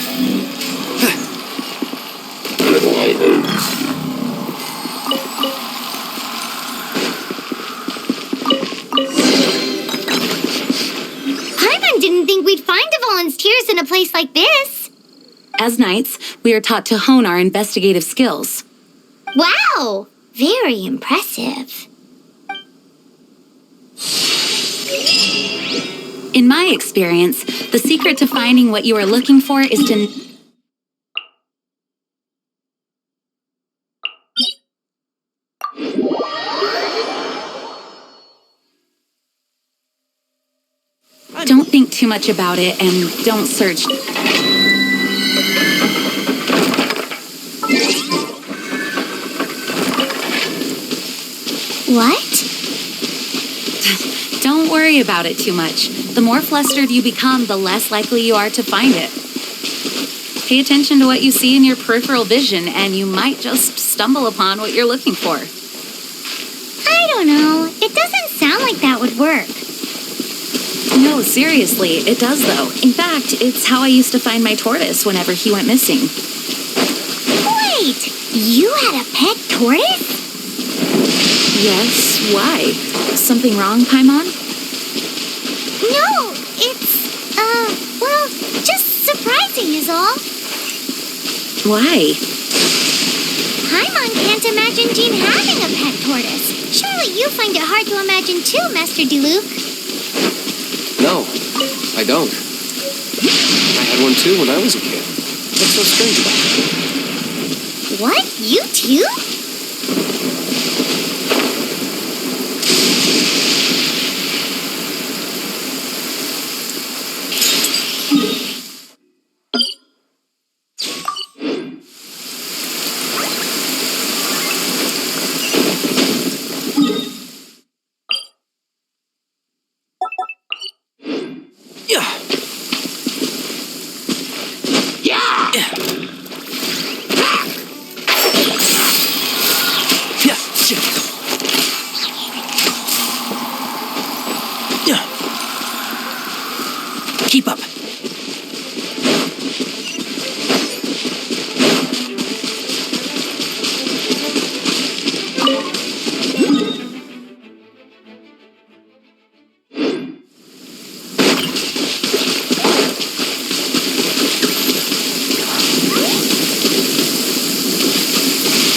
Paimon didn't think we'd find Dvalin's tears in a place like this. As knights, we are taught to hone our investigative skills. Wow! Very impressive. In my experience, the secret to finding what you are looking for is to... Don't think too much about it and don't search. What? Don't worry about it too much. The more flustered you become, the less likely you are to find it. Pay attention to what you see in your peripheral vision, and you might just stumble upon what you're looking for. I don't know. It doesn't sound like that would work. No, seriously, it does though. In fact, it's how I used to find my tortoise whenever he went missing. Wait! You had a pet tortoise? Yes, why? Something wrong, Paimon? No, it's, well, just surprising is all. Why? Paimon can't imagine Jean having a pet tortoise. Surely you find it hard to imagine too, Master Diluc. No, I don't. I had one too when I was a kid. What's so strange about it? What? You too? Keep up.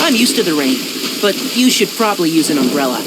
I'm used to the rain, but you should probably use an umbrella.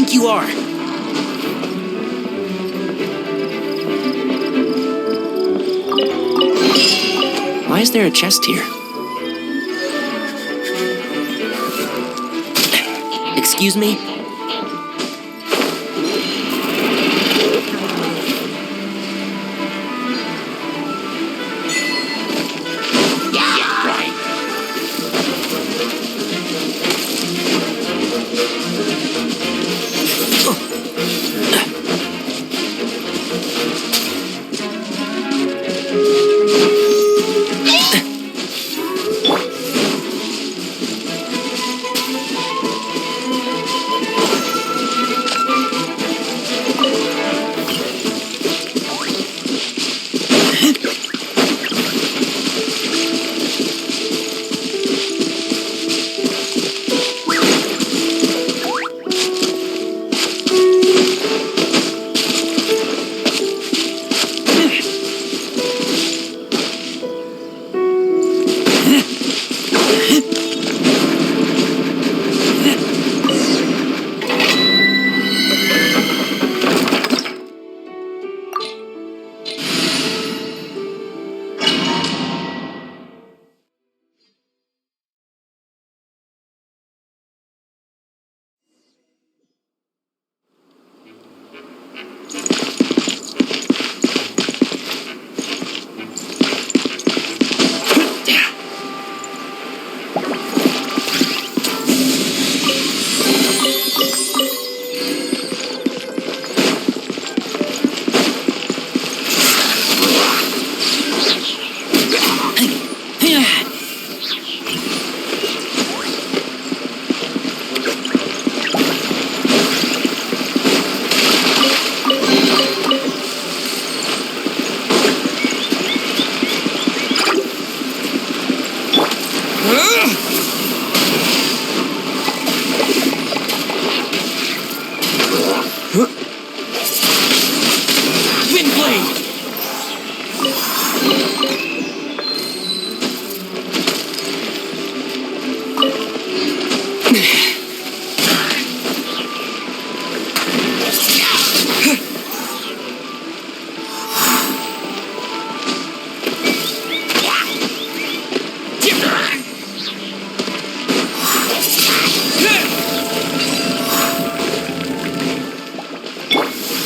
think you are? Why is there a chest here? Excuse me?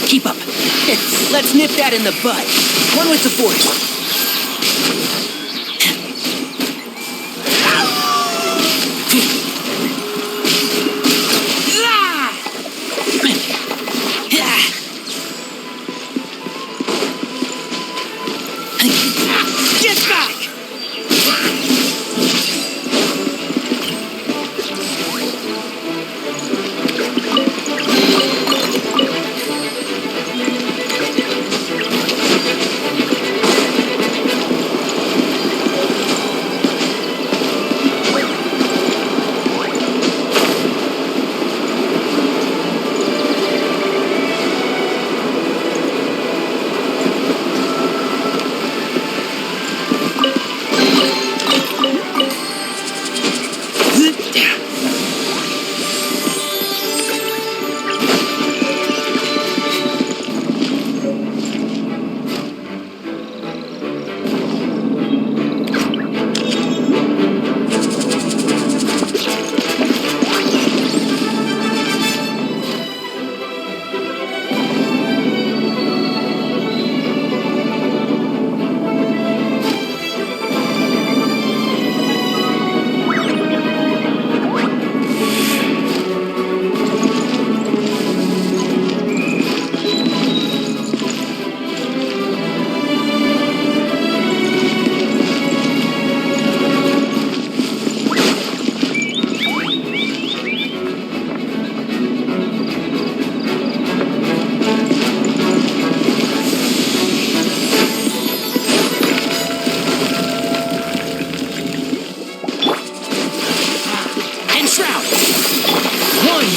Keep up. Let's nip that in the bud. One with the force. Get back!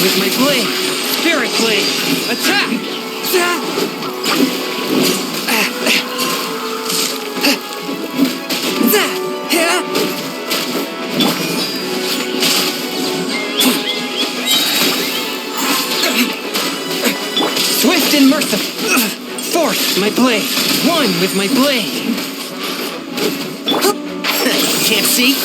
With my blade! Spirit blade! Attack! merciful. Fourth, my blade. One with my blade. Can't see.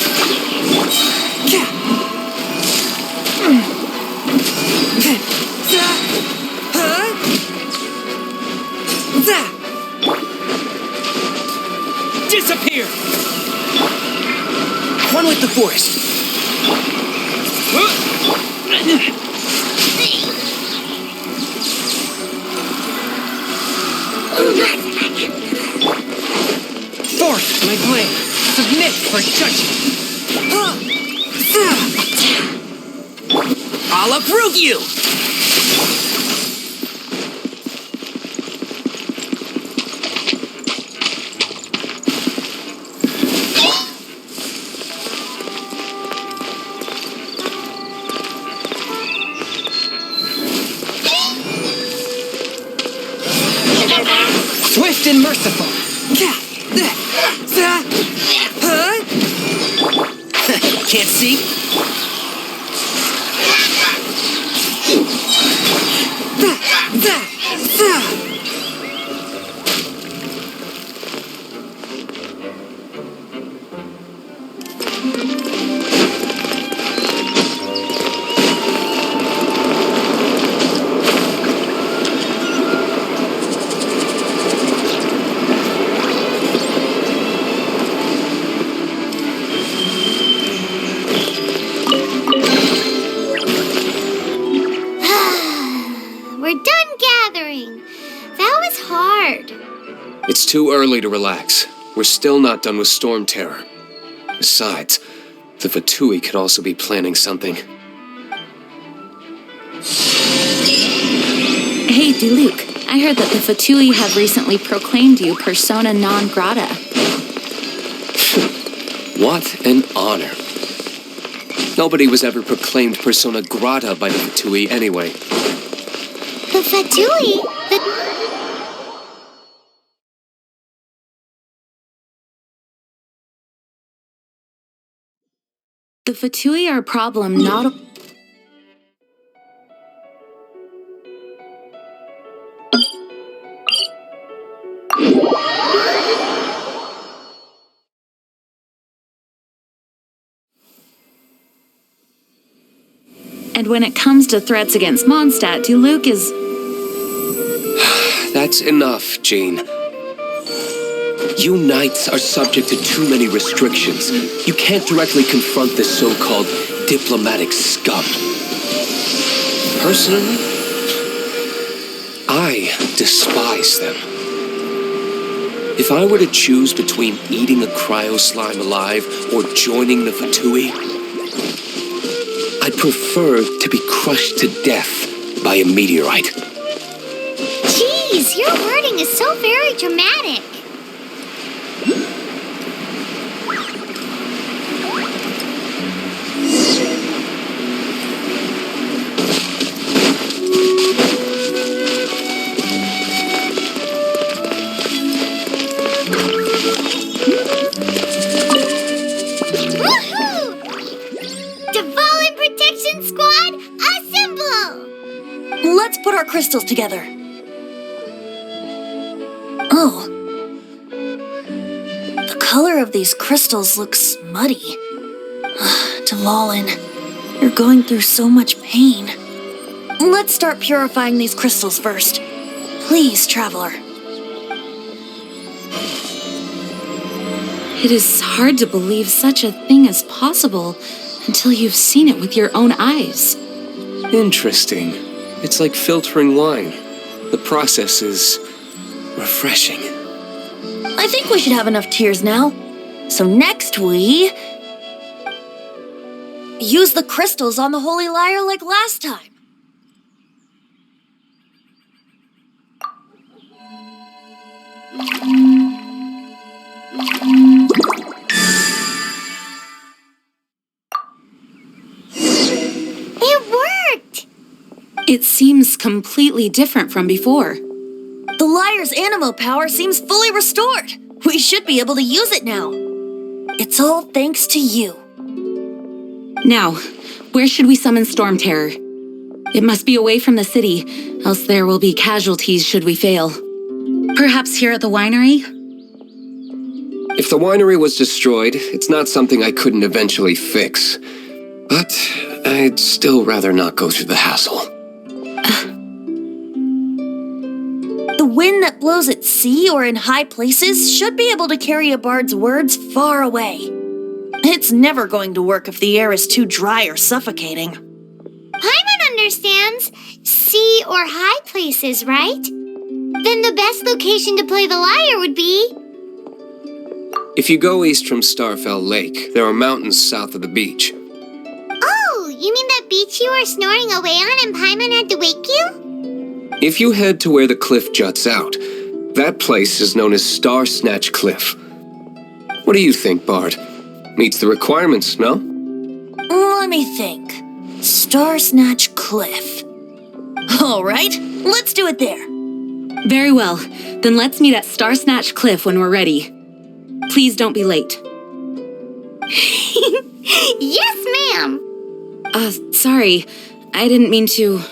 Disappear! One with the force. Fourth, my blade. Submit for judgment. I'll approve you! Swift and merciful. Can't see. It's too early to relax. We're still not done with Stormterror. Besides, the Fatui could also be planning something. Hey, Diluc, I heard that the Fatui have recently proclaimed you persona non grata. What an honor. Nobody was ever proclaimed persona grata by the Fatui anyway. The Fatui? The Fatui are a problem not... And when it comes to threats against Mondstadt, Diluc is... That's enough, Jean. You knights are subject to too many restrictions. You can't directly confront this so-called diplomatic scum. Personally, I despise them. If I were to choose between eating a cryo-slime alive or joining the Fatui, I'd prefer to be crushed to death by a meteorite. Jeez, your wording is so very dramatic. Woohoo! Dvalin Protection Squad, assemble! Let's put our crystals together. Oh. The color of these crystals looks muddy. Dvalin, you're going through so much pain. Let's start purifying these crystals first. Please, Traveler. It is hard to believe such a thing is possible until you've seen it with your own eyes. Interesting. It's like filtering wine. The process is refreshing. I think we should have enough tears now. So next we... use the crystals on the Holy Lyre like last time. It worked! It seems completely different from before. The Lyre's animo power seems fully restored. We should be able to use it now. It's all thanks to you. Now, where should we summon Stormterror? It must be away from the city, else there will be casualties should we fail. Perhaps here at the winery? If the winery was destroyed, it's not something I couldn't eventually fix. But I'd still rather not go through the hassle. The wind that blows at sea or in high places should be able to carry a bard's words far away. It's never going to work if the air is too dry or suffocating. Paimon understands sea or high places, right? Then the best location to play the lyre would be... If you go east from Starfell Lake, there are mountains south of the beach. Oh, you mean that beach you were snoring away on and Paimon had to wake you? If you head to where the cliff juts out, that place is known as Star Snatch Cliff. What do you think, Bard? Meets the requirements, no? Let me think. Star Snatch Cliff. All right, let's do it there. Very well. Then let's meet at Star Snatch Cliff when we're ready. Please don't be late. Yes, ma'am! Sorry. I didn't mean to...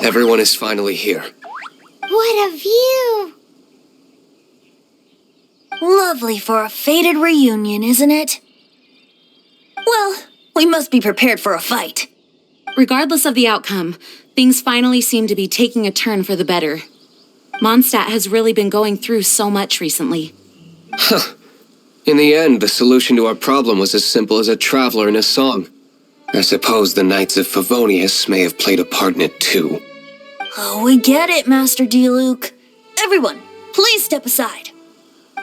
Everyone is finally here. What a view! Lovely for a fated reunion, isn't it? Well, we must be prepared for a fight. Regardless of the outcome, things finally seem to be taking a turn for the better. Mondstadt has really been going through so much recently. Huh. In the end, the solution to our problem was as simple as a traveler in a song. I suppose the Knights of Favonius may have played a part in it too. Oh, we get it, Master Diluc. Everyone, please step aside.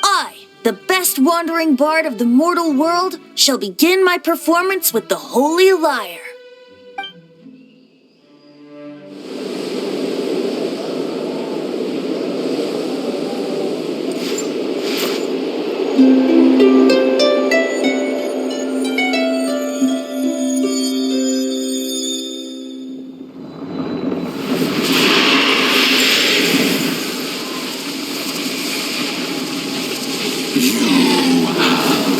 I, the best wandering bard of the mortal world, shall begin my performance with the Holy Lyre.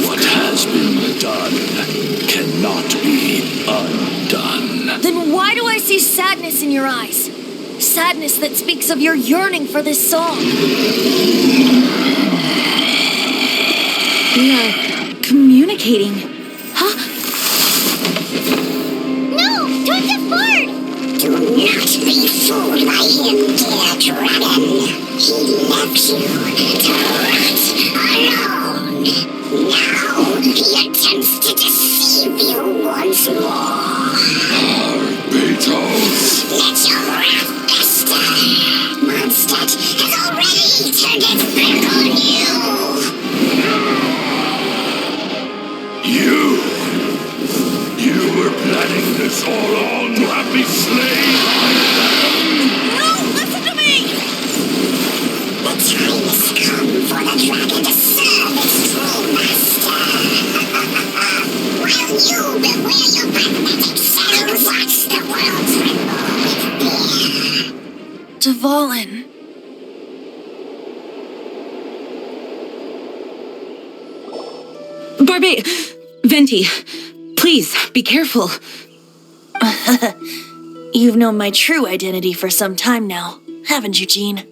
What has been done cannot be undone. Then why do I see sadness in your eyes? Sadness that speaks of your yearning for this song. We are communicating. Huh? No! Don't depart! Do not be fooled by him, dear dragon. He left you to rot alone. Now he attempts to deceive you once more. Beatles. Let your wrath fester. Mondstadt has already turned its back on you. You were planning this all along to have me slain by them. No, listen to me! The time has come for the dragon to serve its true master. While you beware your magnetic shadows, watch the world tremble with fear. Dvalin. Venti, please, be careful. You've known my true identity for some time now, haven't you, Jean?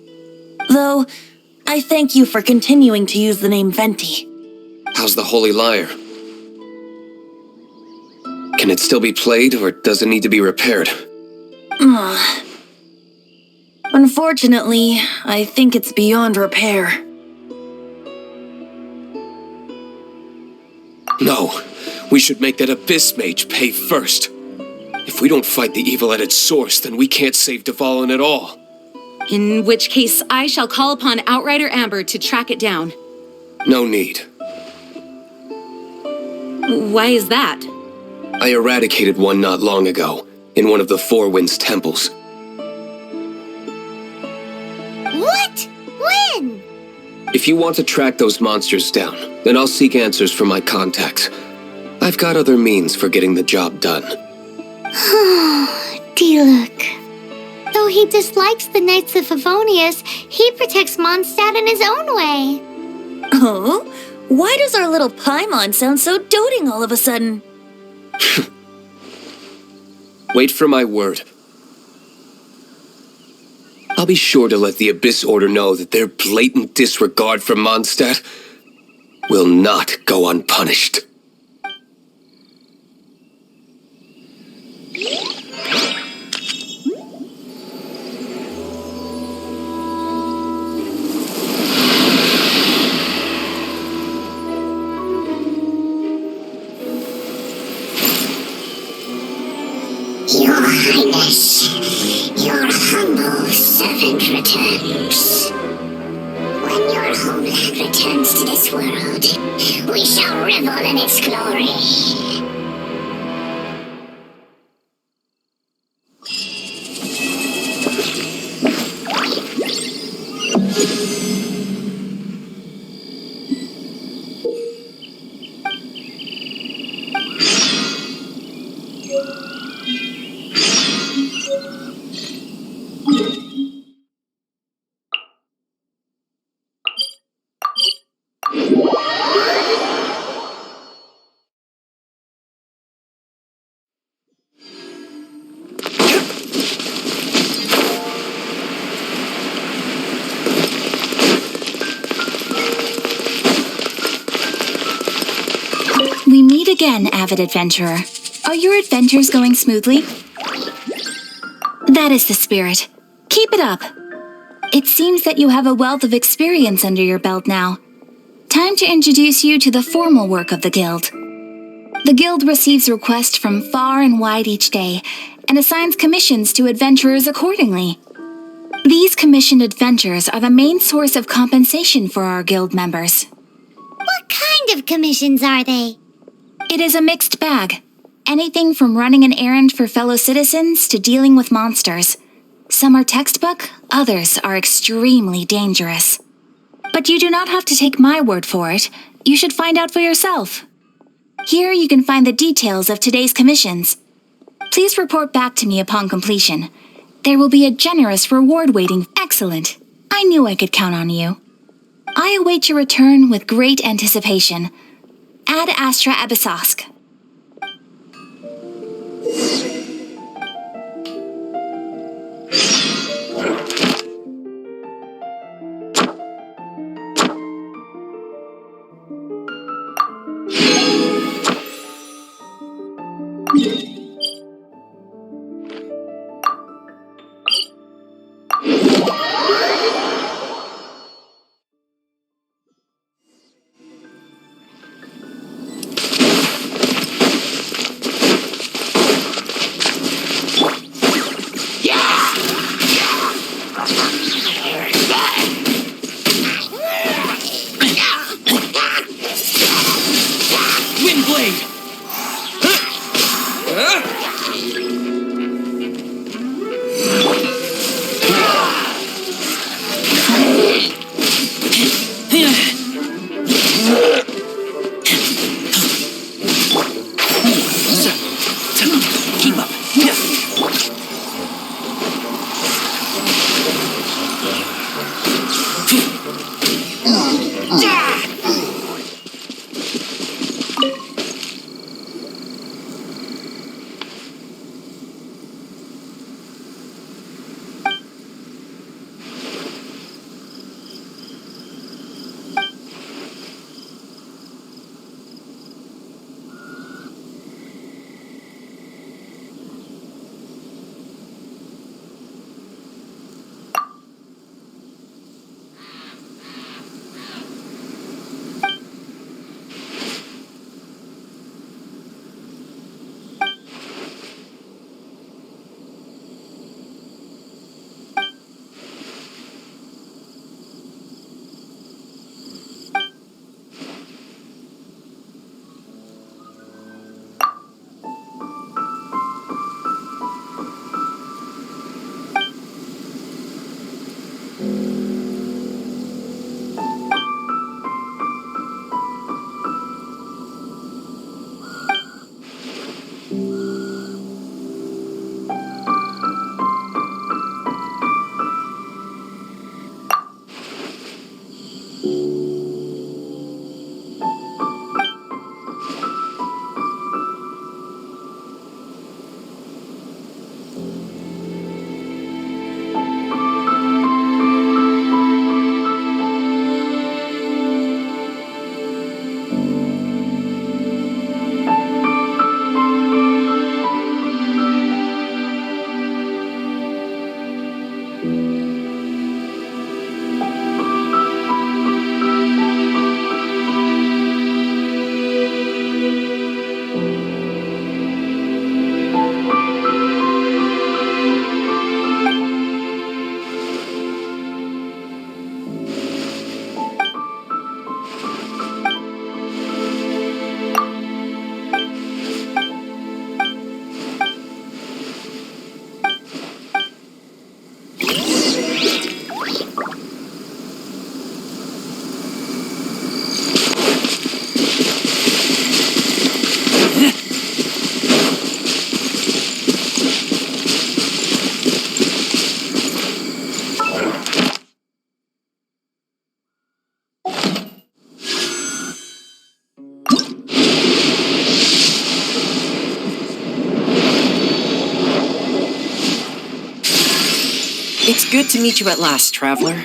Though, I thank you for continuing to use the name Venti. How's the Holy Lyre? Can it still be played, or does it need to be repaired? Unfortunately, I think it's beyond repair. No, we should make that Abyss Mage pay first. If we don't fight the evil at its source, then we can't save Dvalin at all. In which case, I shall call upon Outrider Amber to track it down. No need. Why is that? I eradicated one not long ago, in one of the Four Winds temples. What? When? If you want to track those monsters down, then I'll seek answers from my contacts. I've got other means for getting the job done. Diluc. Though he dislikes the Knights of Favonius, he protects Mondstadt in his own way. Oh? Why does our little Paimon sound so doting all of a sudden? Wait for my word. I'll be sure to let the Abyss Order know that their blatant disregard for Mondstadt will not go unpunished. Your Highness, your humble servant returns. When your homeland returns to this world, we shall revel in its glory. We meet again, avid adventurer. Are your adventures going smoothly? That is the spirit. Keep it up. It seems that you have a wealth of experience under your belt now. Time to introduce you to the formal work of the Guild. The Guild receives requests from far and wide each day, and assigns commissions to adventurers accordingly. These commissioned adventures are the main source of compensation for our Guild members. What kind of commissions are they? It is a mixed bag. Anything from running an errand for fellow citizens to dealing with monsters. Some are textbook, others are extremely dangerous. But you do not have to take my word for it. You should find out for yourself. Here you can find the details of today's commissions. Please report back to me upon completion. There will be a generous reward waiting. Excellent. I knew I could count on you. I await your return with great anticipation. Ad Astra Abyssosque. It's good to meet you at last, traveler.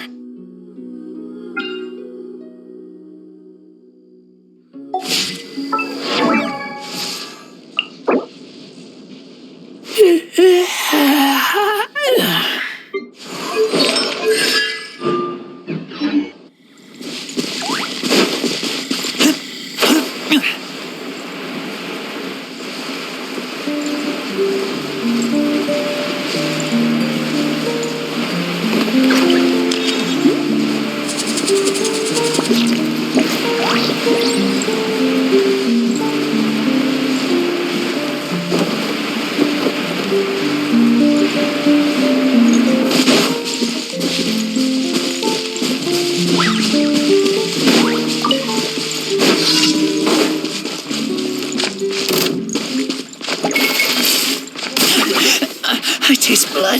I taste blood.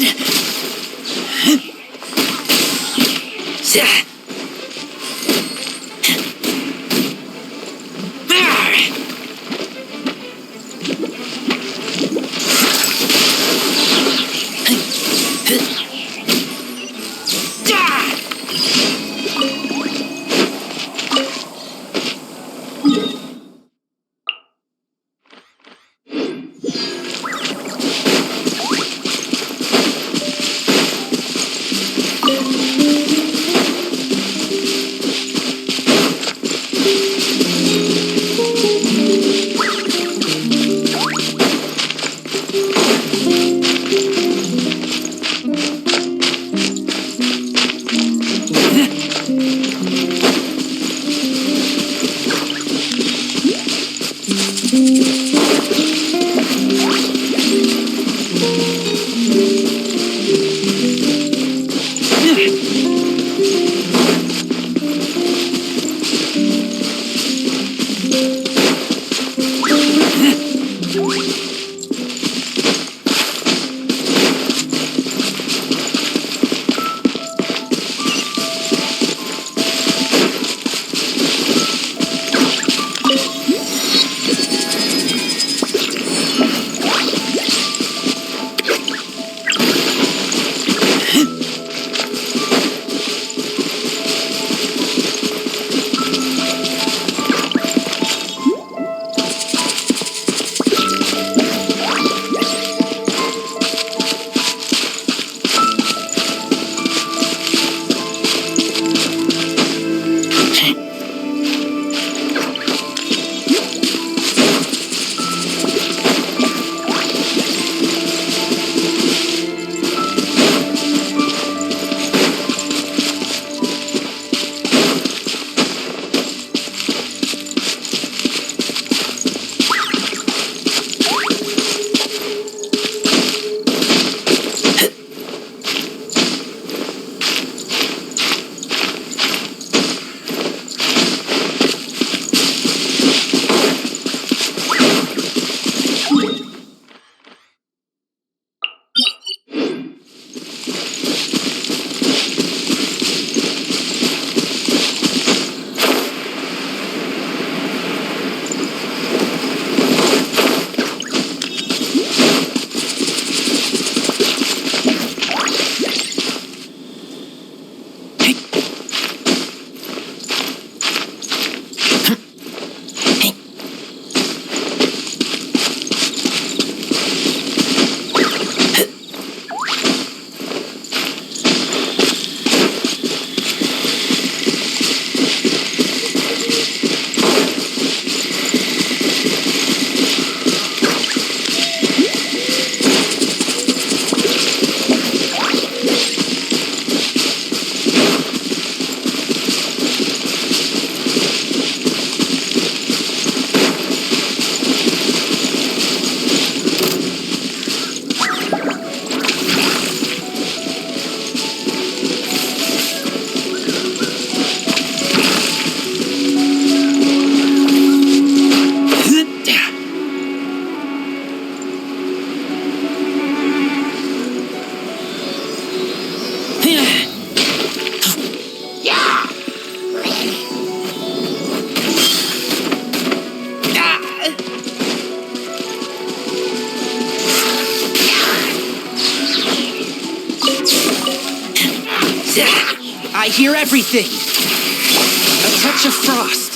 I hear everything. A touch of frost.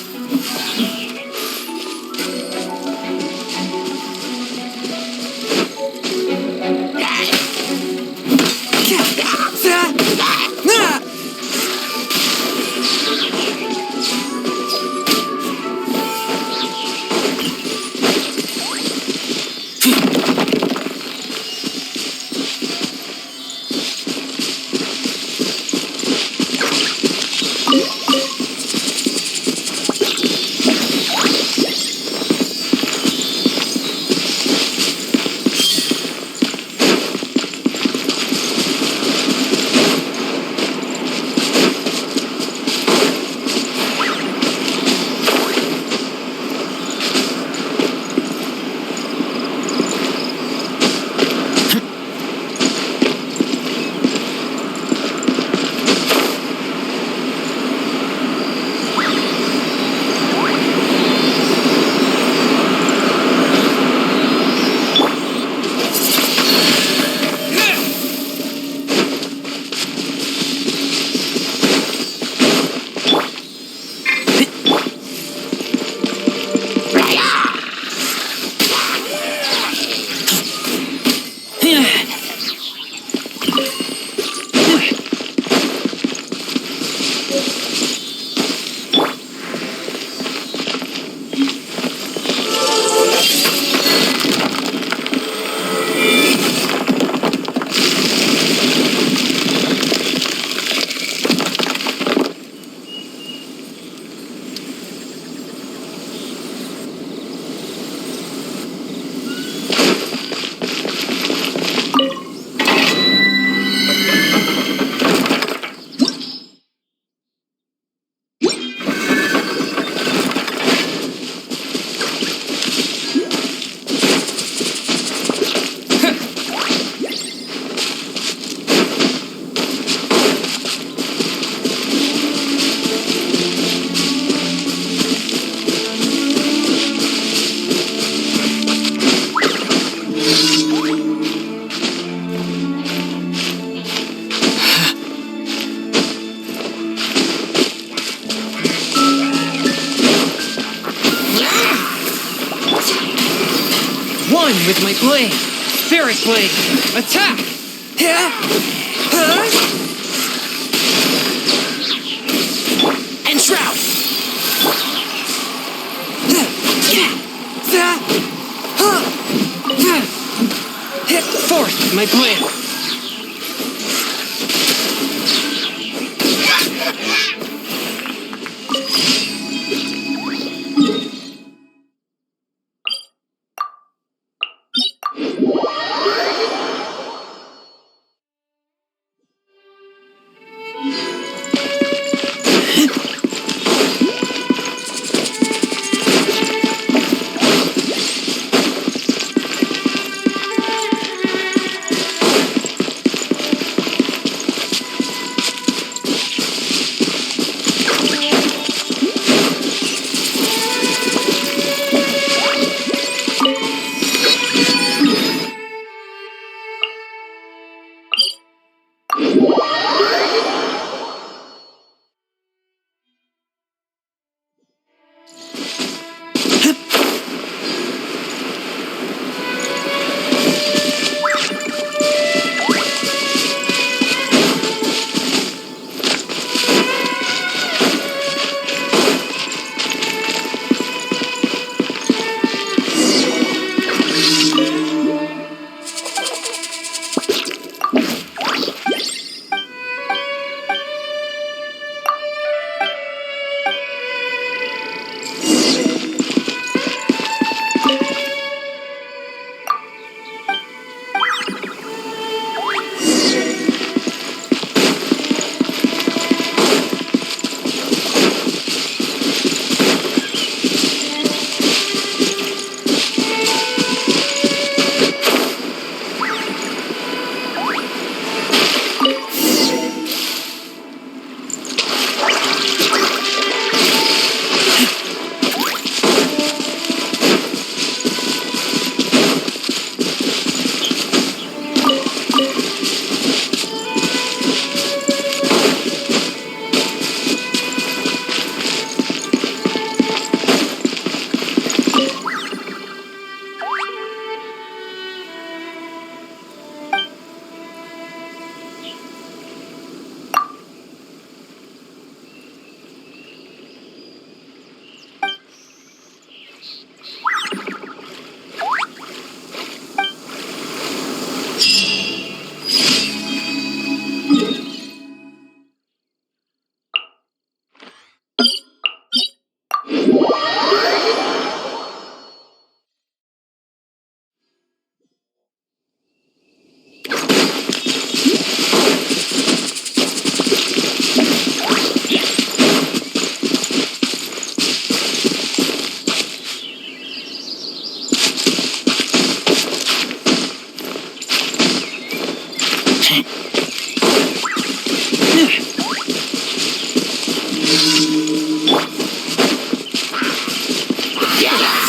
One with my blade. Spirit blade. Attack! And shroud. Hit fourth with my blade.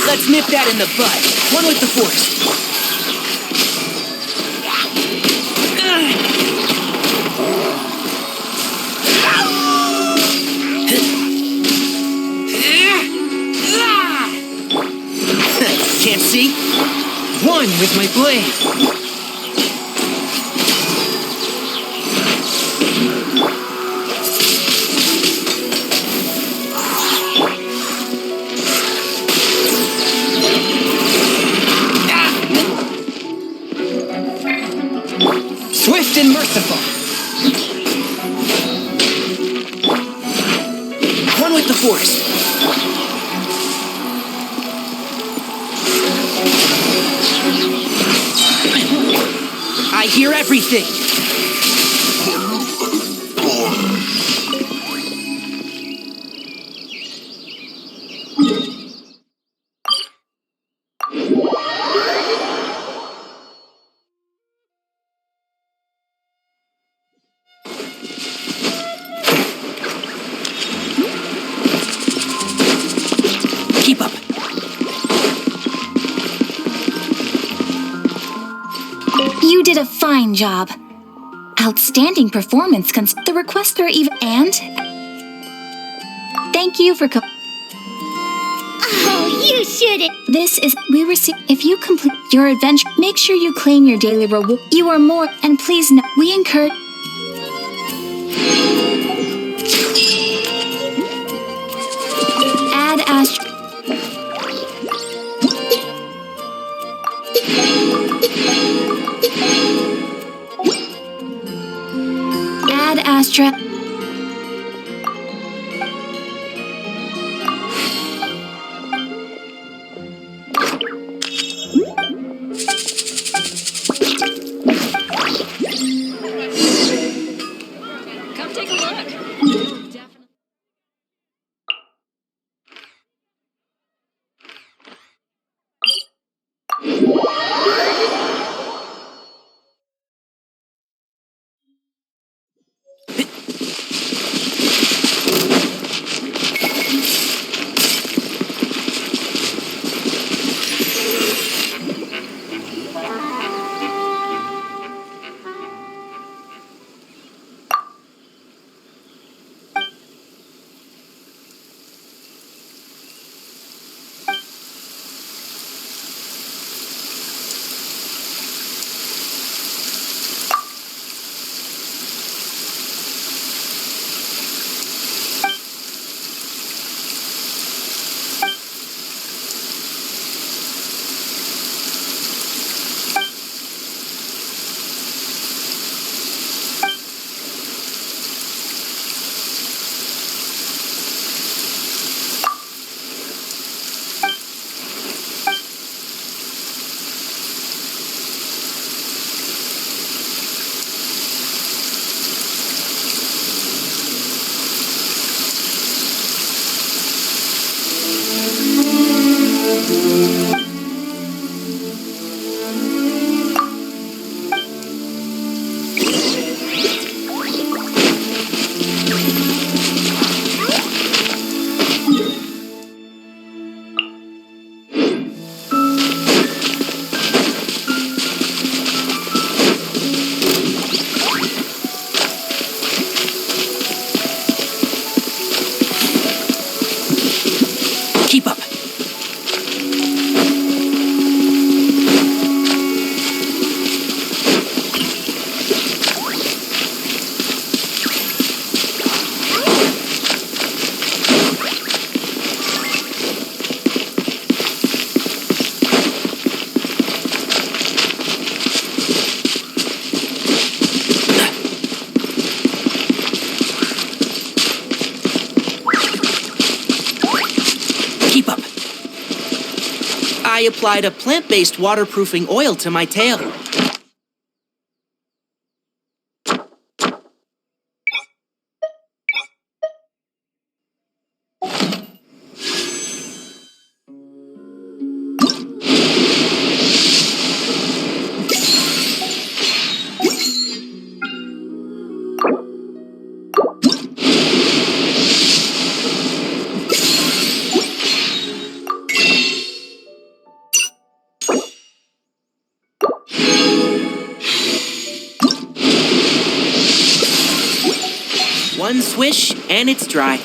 Let's nip that in the bud. One with the force. Can't see? One with my blade. Swift and merciful. One with the force. I hear everything. Keep up. You did a fine job. Outstanding performance. The requester even and thank you for Oh, you You shouldn't. This is we receive. If you complete your adventure, make sure you claim your daily reward. You are more, and please know we encourage. Add Astro. Add Astra. Come take a look. Keep up. Keep up. I applied a plant-based waterproofing oil to my tail. One swish, and it's dry.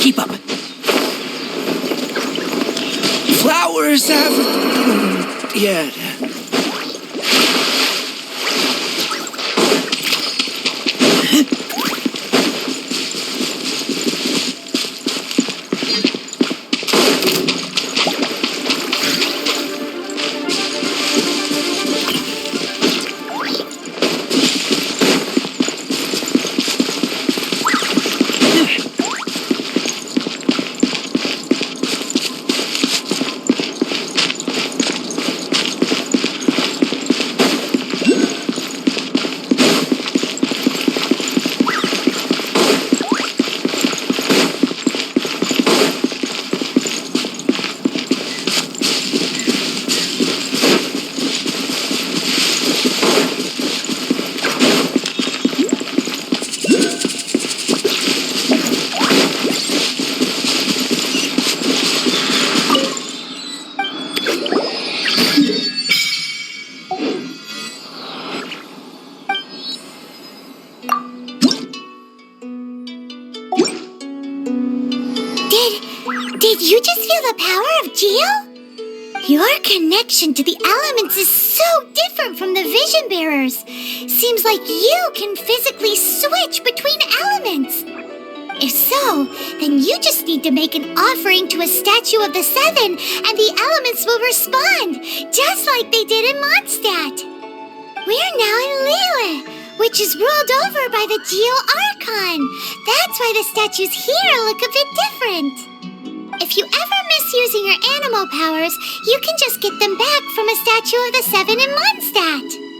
Keep up. Flowers haven't bloomed yet. Did you just feel the power of Geo? Your connection to the elements is so different from the vision bearers. Seems like you can physically switch between elements. If so, then you just need to make an offering to a statue of the Seven, and the elements will respond, just like they did in Mondstadt. We're now in Liyue, which is ruled over by the Geo Archon. That's why the statues here look a bit different. If you ever miss using your animal powers, you can just get them back from a statue of the Seven in Mondstadt.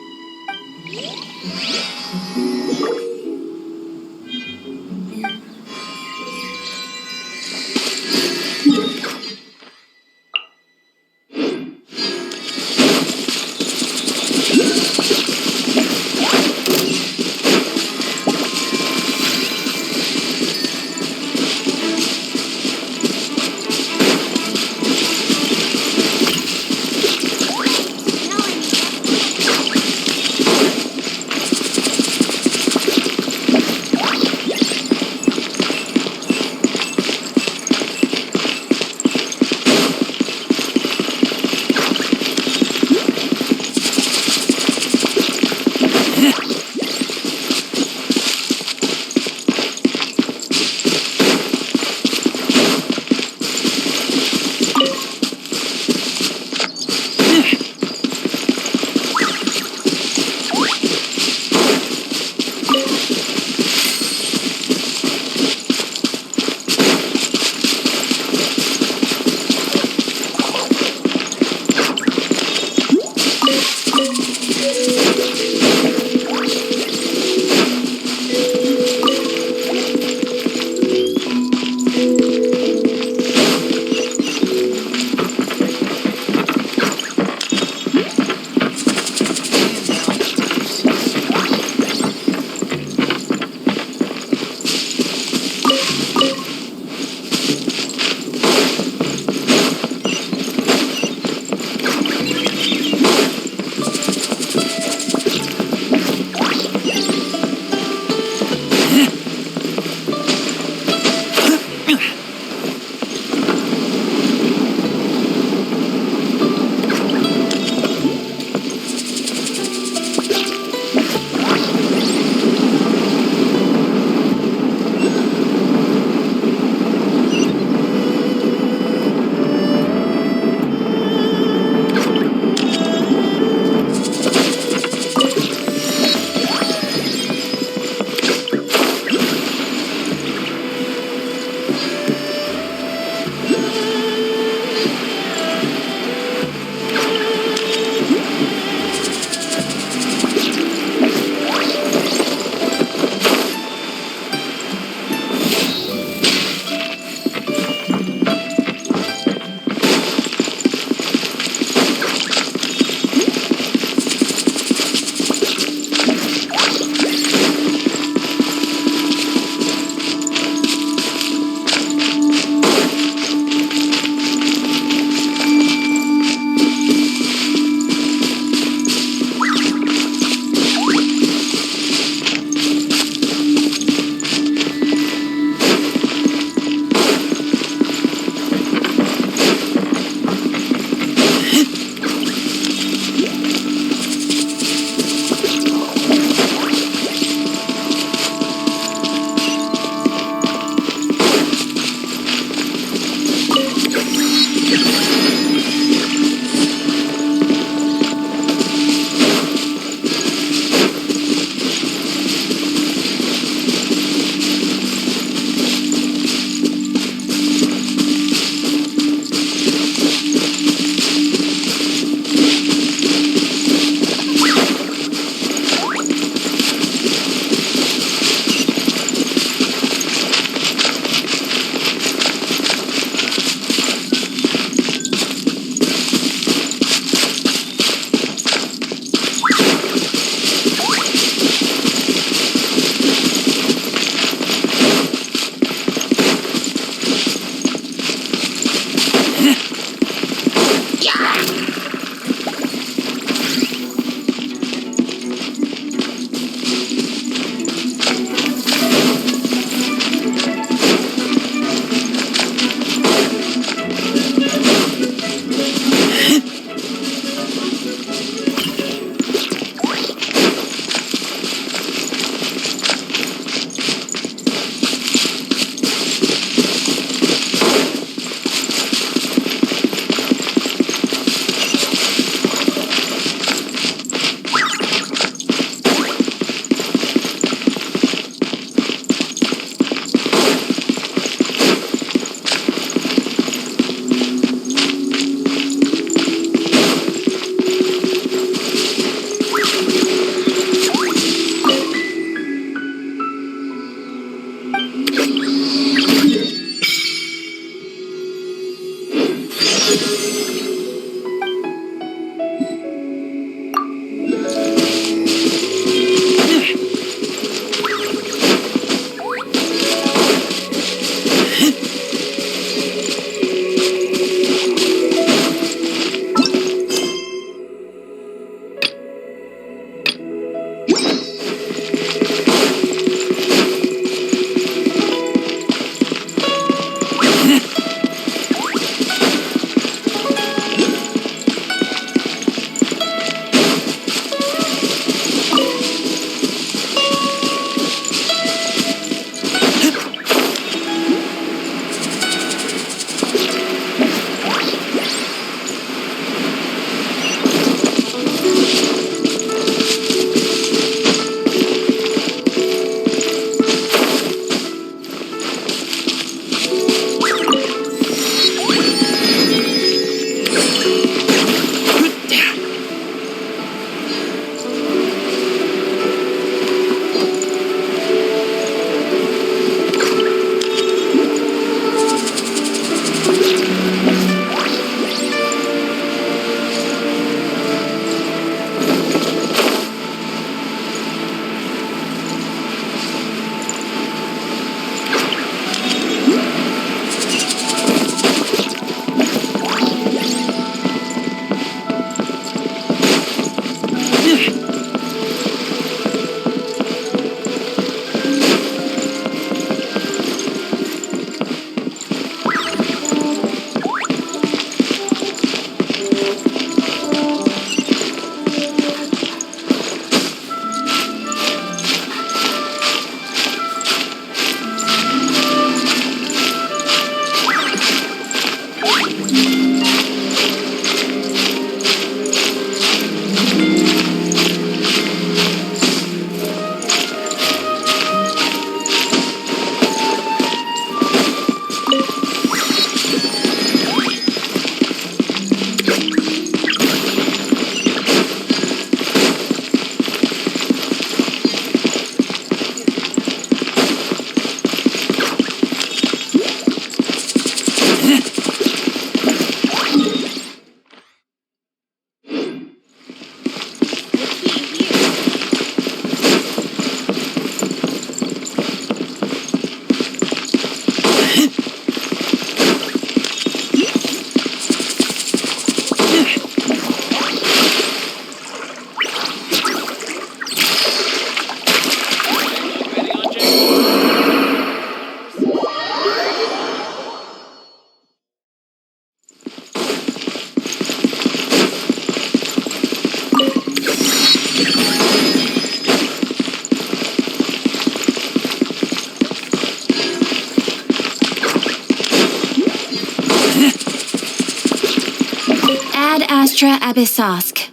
Astra Abyssosk.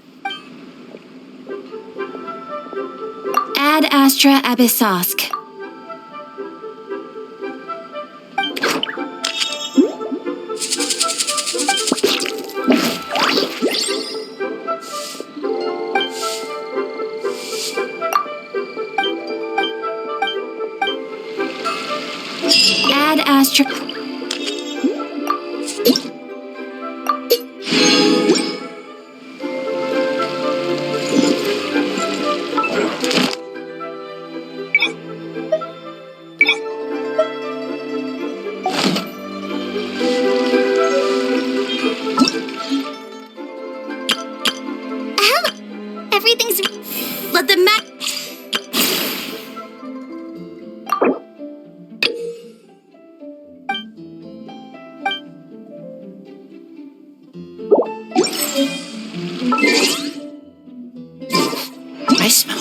Ad Astra Abyssosk. Ad Astra. Everything's... Let the map... I smell.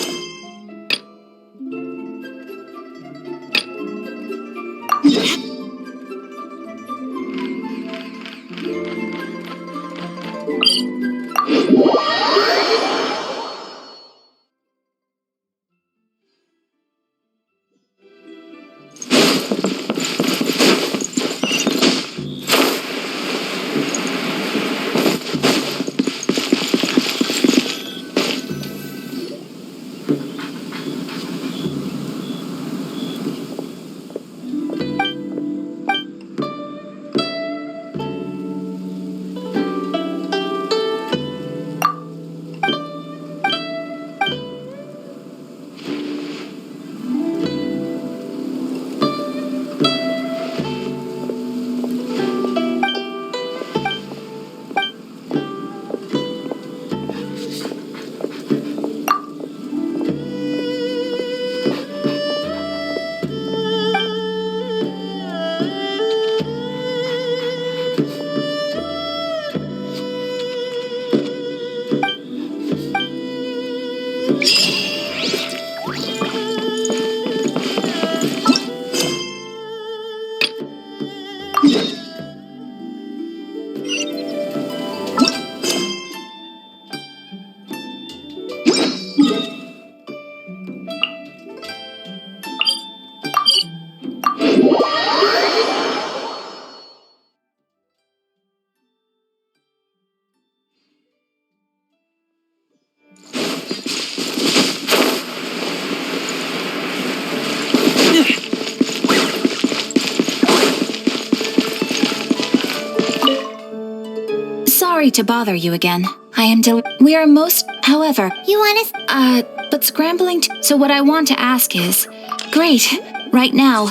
Sorry to bother you again. I am we are most, however... You want us... but scrambling to... So what I want to ask is... Great. Right now,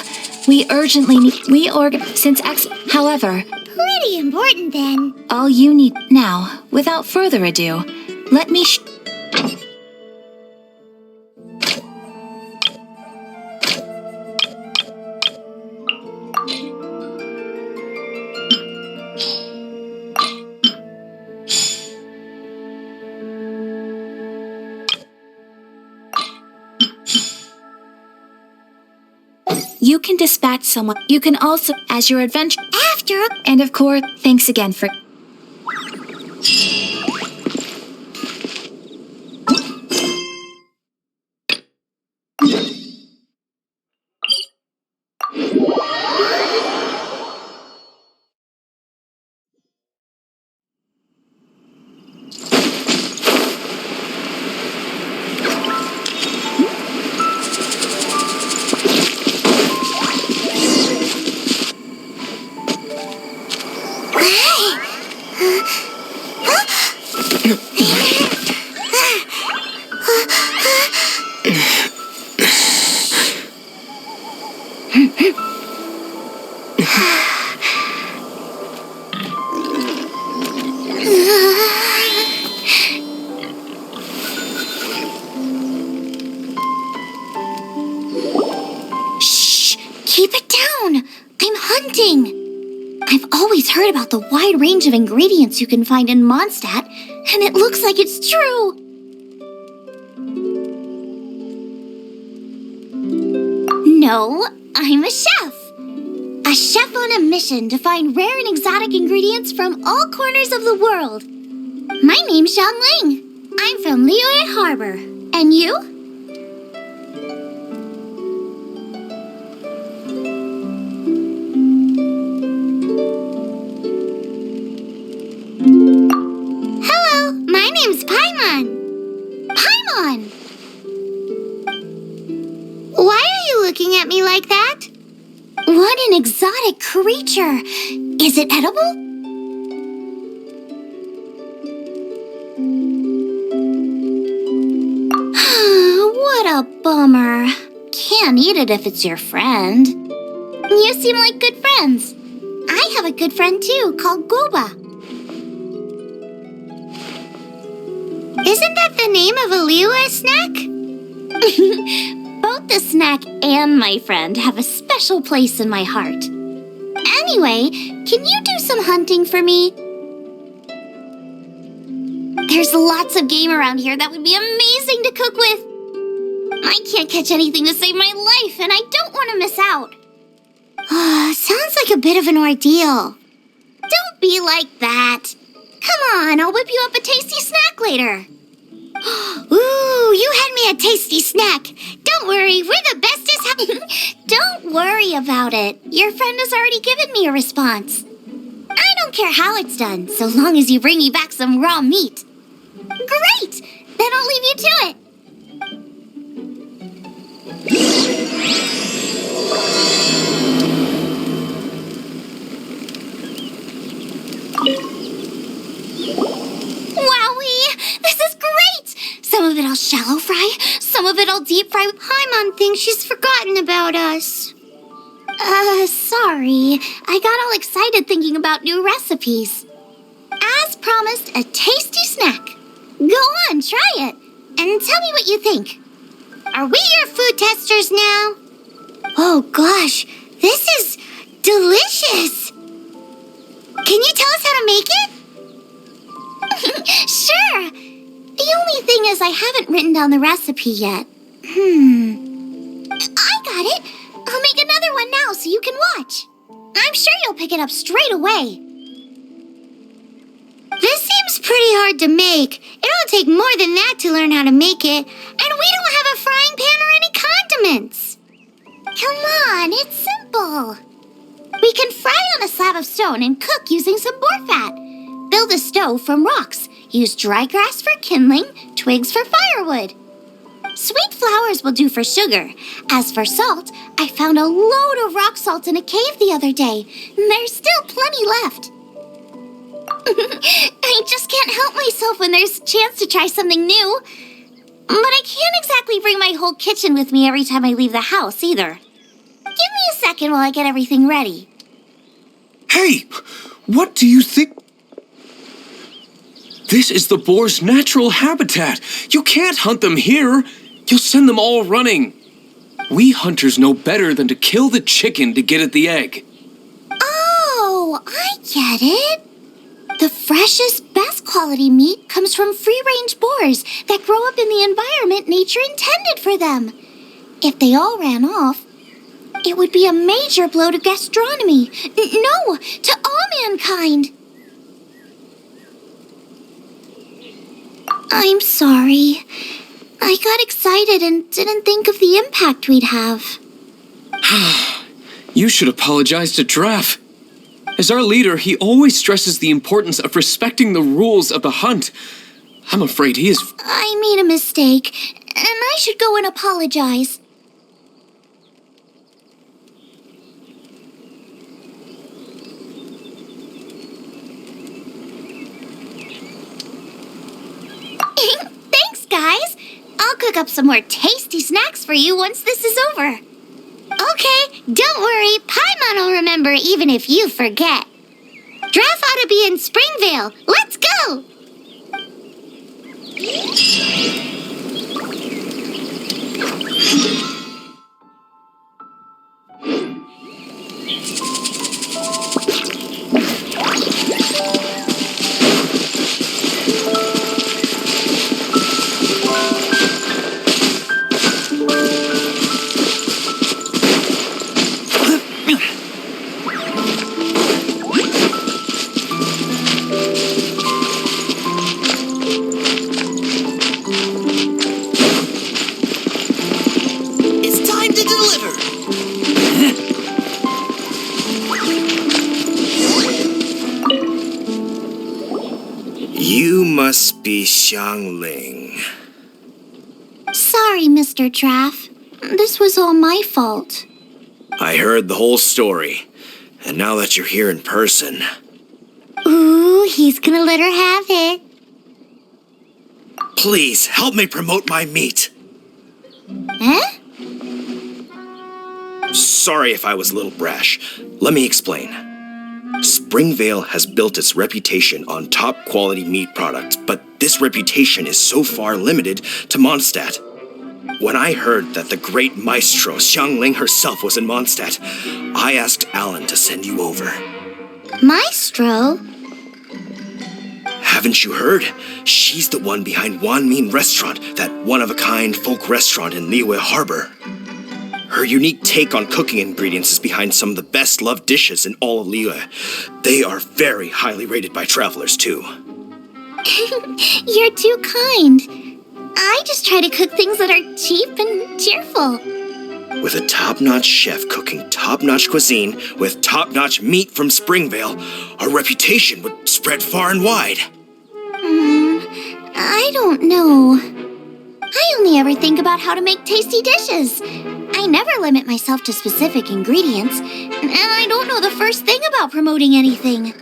we urgently need... Since however... Pretty important then. All you need... Now, without further ado, let me You can dispatch someone. You can also, as your adventure... After... And of course, thanks again for... Shh! Keep it down! I'm hunting! I've always heard about the wide range of ingredients you can find in Mondstadt, and it looks like it's true! No, I'm a chef! A chef on a mission to find rare and exotic ingredients from all corners of the world. My name's Xiangling. I'm from Liyue Harbor. And you? Hello, my name's Paimon. Paimon! Why are you looking at me like that? What an exotic creature! Is it edible? What a bummer. Can't eat it if it's your friend. You seem like good friends. I have a good friend too, called Goba. Isn't that the name of a Liyue snack? Both the snack and my friend have a special place in my heart. Anyway, can you do some hunting for me? There's lots of game around here that would be amazing to cook with. I can't catch anything to save my life, and I don't want to miss out. Sounds like a bit of an ordeal. Don't be like that. Come on, I'll whip you up a tasty snack later. Ooh, you had me a tasty snack. Don't worry, we're the bestest. Don't worry about it. Your friend has already given me a response. I don't care how it's done, so long as you bring me back some raw meat. Great! Then I'll leave you to it. Wowee! This is great! Some of it I'll shallow fry, some of it I'll deep fry. Paimon thinks she's forgotten about us. Sorry. I got all excited thinking about new recipes. As promised, a tasty snack. Go on, try it, and tell me what you think. Are we your food testers now? Oh gosh, this is delicious. Can you tell us how to make it? Sure. The only thing is I haven't written down the recipe yet. I got it. I'll make another one now so you can watch. I'm sure you'll pick it up straight away. This seems pretty hard to make. It'll take more than that to learn how to make it. And we don't have a frying pan or any condiments. Come on, it's simple. We can fry on a slab of stone and cook using some boar fat. Build a stove from rocks. Use dry grass for kindling, twigs for firewood. Sweet flowers will do for sugar. As for salt, I found a load of rock salt in a cave the other day. There's still plenty left. I just can't help myself when there's a chance to try something new. But I can't exactly bring my whole kitchen with me every time I leave the house, either. Give me a second while I get everything ready. Hey! What do you think? This is the boar's natural habitat. You can't hunt them here. You'll send them all running. We hunters know better than to kill the chicken to get at the egg. Oh, I get it. The freshest, best quality meat comes from free-range boars that grow up in the environment nature intended for them. If they all ran off, it would be a major blow to gastronomy. No, to all mankind. I'm sorry. I got excited and didn't think of the impact we'd have. You should apologize to Draff. As our leader, he always stresses the importance of respecting the rules of the hunt. I'm afraid he is... I made a mistake, and I should go and apologize. Thanks, guys. I'll cook up some more tasty snacks for you once this is over. Okay, don't worry. Paimon will remember even if you forget. Draff ought to be in Springvale. Let's go! must be Xiangling. Sorry, Mr. Traff. This was all my fault. I heard the whole story, and now that you're here in person... Ooh, he's gonna let her have it. Please, help me promote my meat. Huh? Sorry if I was a little brash. Let me explain. Springvale has built its reputation on top-quality meat products, but this reputation is so far limited to Mondstadt. When I heard that the great maestro Xiangling herself was in Mondstadt, I asked Alan to send you over. Maestro? Haven't you heard? She's the one behind Wanmin Restaurant, that one-of-a-kind folk restaurant in Liyue Harbor. Her unique take on cooking ingredients is behind some of the best-loved dishes in all of Liyue. They are very highly rated by travelers, too. You're too kind. I just try to cook things that are cheap and cheerful. With a top-notch chef cooking top-notch cuisine with top-notch meat from Springvale, our reputation would spread far and wide. I don't know. I only ever think about how to make tasty dishes. I never limit myself to specific ingredients, and I don't know the first thing about promoting anything.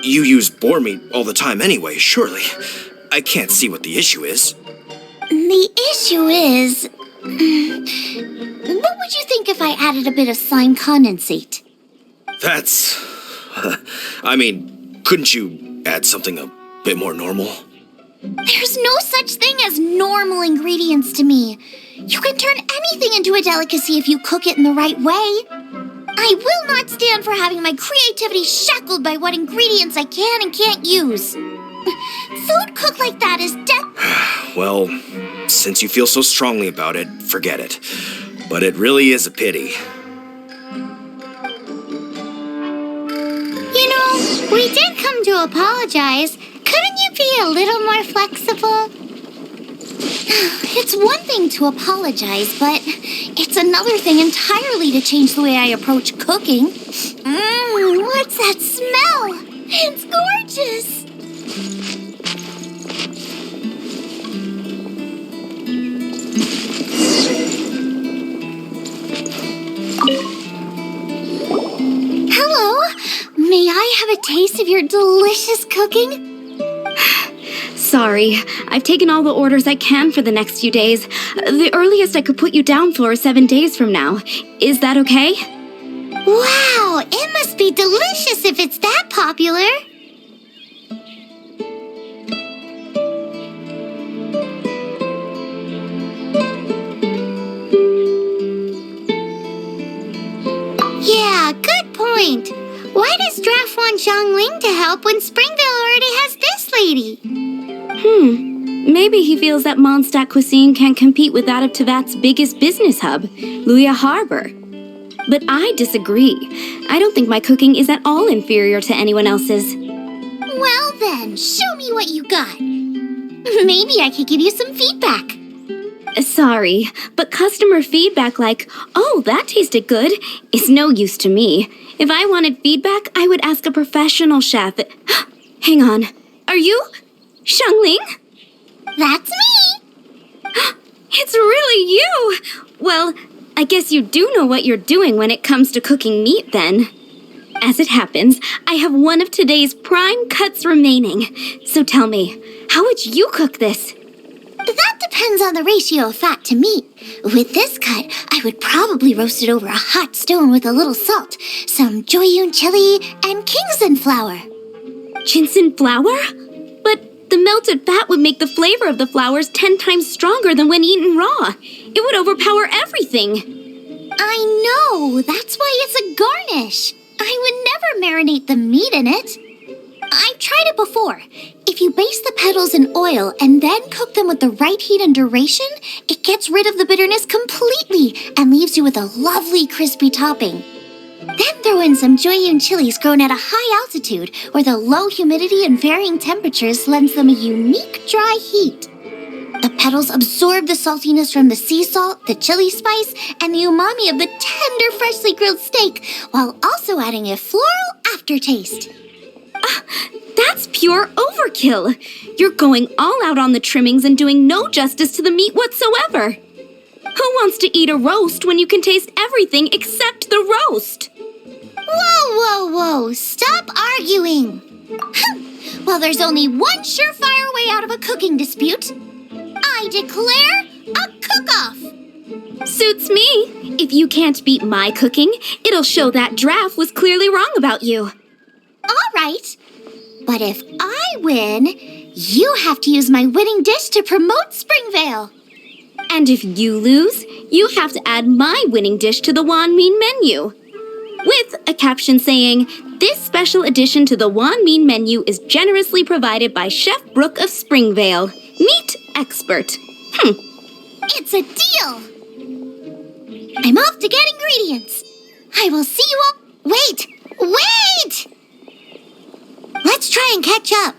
You use boar meat all the time anyway, surely. I can't see what the issue is. The issue is... what would you think if I added a bit of slime condensate? That's... I mean, couldn't you add something a bit more normal? There's no such thing as normal ingredients to me. You can turn anything into a delicacy if you cook it in the right way. I will not stand for having my creativity shackled by what ingredients I can and can't use. Food cooked like that is death. Well, since you feel so strongly about it, forget it. But it really is a pity. You know, we did come to apologize. Couldn't you be a little more flexible? It's one thing to apologize, but it's another thing entirely to change the way I approach cooking. What's that smell? It's gorgeous. Hello, may I have a taste of your delicious cooking? Sorry, I've taken all the orders I can for the next few days. The earliest I could put you down for is 7 days from now. Is that okay? Wow, it must be delicious if it's that popular. Yeah, good point. Why does Draft want Xiangling to help when Springvale already has this lady? Maybe he feels that Mondstadt cuisine can compete with that of Tevat's biggest business hub, Liyue Harbor. But I disagree. I don't think my cooking is at all inferior to anyone else's. Well then, show me what you got. Maybe I could give you some feedback. Sorry, but customer feedback like, "Oh, that tasted good," is no use to me. If I wanted feedback, I would ask a professional chef. Hang on. Are you Xiangling? That's me. It's really you. Well, I guess you do know what you're doing when it comes to cooking meat then. As it happens, I have one of today's prime cuts remaining. So tell me, how would you cook this? That depends on the ratio of fat to meat. With this cut, I would probably roast it over a hot stone with a little salt, some Joyun chili, and Kingston flour. Ginseng flour? But the melted fat would make the flavor of the flours 10 times stronger than when eaten raw. It would overpower everything. I know. That's why it's a garnish. I would never marinate the meat in it. I've tried it before. If you baste the petals in oil and then cook them with the right heat and duration, it gets rid of the bitterness completely and leaves you with a lovely crispy topping. Then throw in some Joyun chilies grown at a high altitude where the low humidity and varying temperatures lends them a unique dry heat. The petals absorb the saltiness from the sea salt, the chili spice, and the umami of the tender, freshly grilled steak, while also adding a floral aftertaste. That's pure overkill. You're going all out on the trimmings and doing no justice to the meat whatsoever. Who wants to eat a roast when you can taste everything except the roast? Whoa! Stop arguing! Well, there's only one surefire way out of a cooking dispute. I declare a cook-off! Suits me. If you can't beat my cooking, it'll show that Draff was clearly wrong about you. All right. But if I win, you have to use my winning dish to promote Springvale. And if you lose, you have to add my winning dish to the Wan Min menu. With a caption saying, "This special addition to the Wan Min menu is generously provided by Chef Brooke of Springvale, meat expert." It's a deal! I'm off to get ingredients. I will see you all... Wait! Let's try and catch up.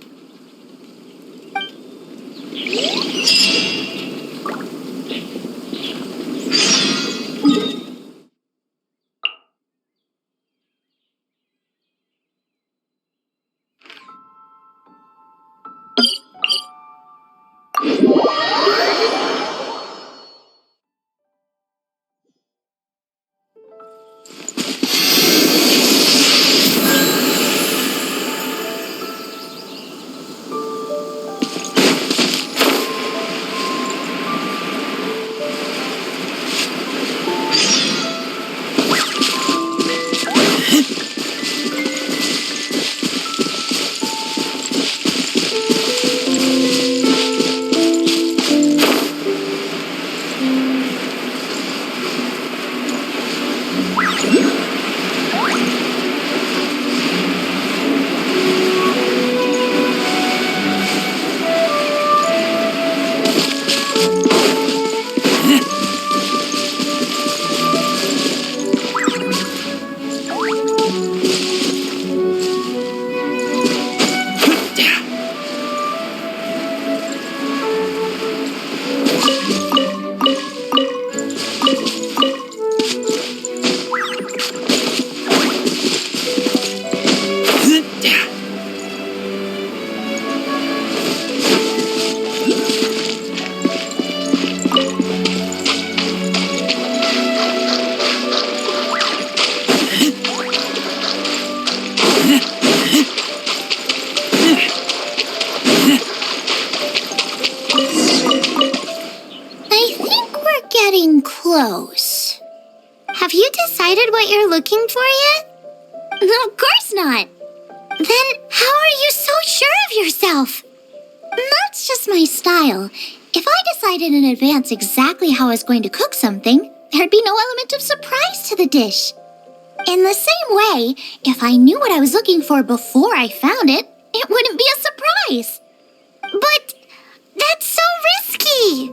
Close. Have you decided what you're looking for yet? No, of course not. Then how are you so sure of yourself? That's just my style. If I decided in advance exactly how I was going to cook something, there'd be no element of surprise to the dish. In the same way, if I knew what I was looking for before I found it, it wouldn't be a surprise. But that's so risky.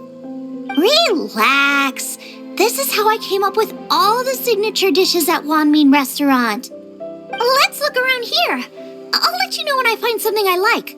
Relax. This is how I came up with all the signature dishes at Wan Min Restaurant. Let's look around here. I'll let you know when I find something I like.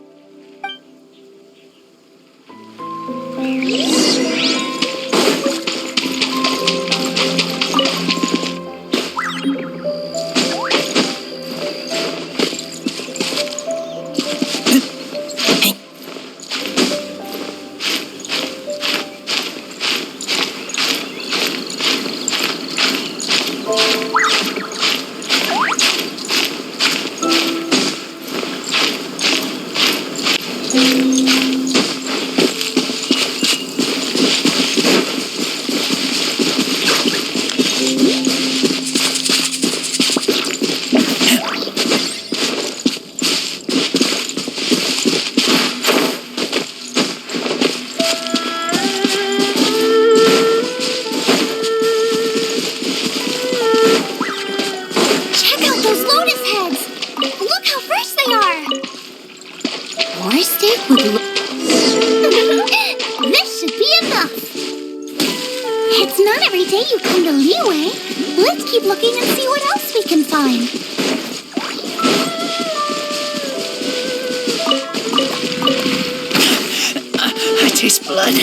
This should be enough. It's not every day you come to Liyue. Let's keep looking and see what else we can find. I taste blood.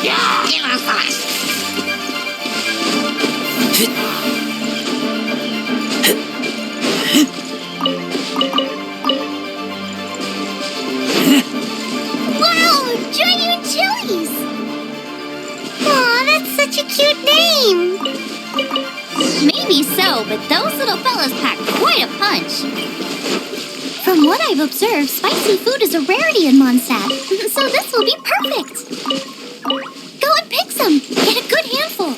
Yeah! same. Maybe so, but those little fellas pack quite a punch. From what I've observed, spicy food is a rarity in Mondstadt, so this will be perfect. Go and pick some. Get a good handful.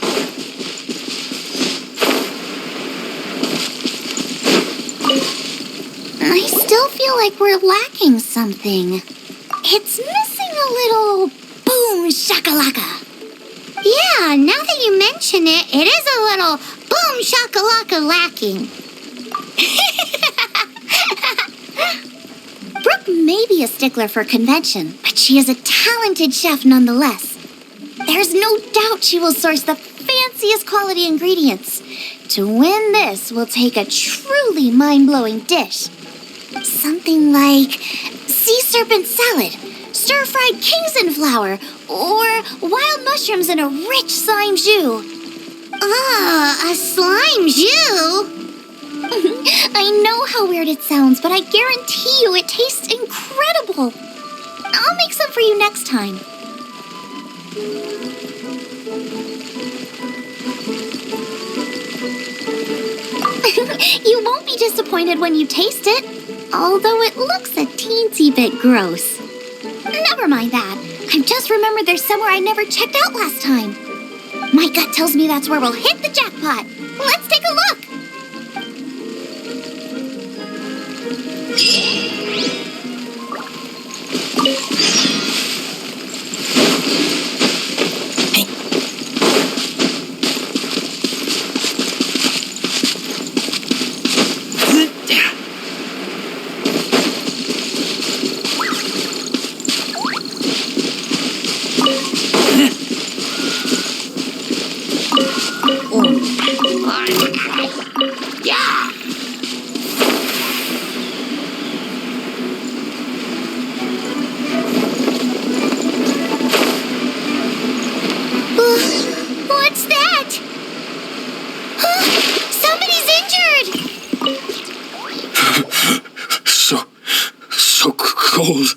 I still feel like we're lacking something. It's missing a little boom shakalaka. Yeah, now that you mention it, it is a little boom shakalaka lacking. Brooke may be a stickler for convention, but she is a talented chef nonetheless. There's no doubt she will source the fanciest quality ingredients. To win this will take a truly mind-blowing dish. Something like sea serpent salad, stir-fried Kingston flour, or wild mushrooms in a rich slime jus. A slime jus? I know how weird it sounds, but I guarantee you it tastes incredible. I'll make some for you next time. You won't be disappointed when you taste it, although it looks a teensy bit gross. Never mind that. I've just remembered there's somewhere I never checked out last time. My gut tells me that's where we'll hit the jackpot. Let's take a look. What's that? Somebody's injured! So cold.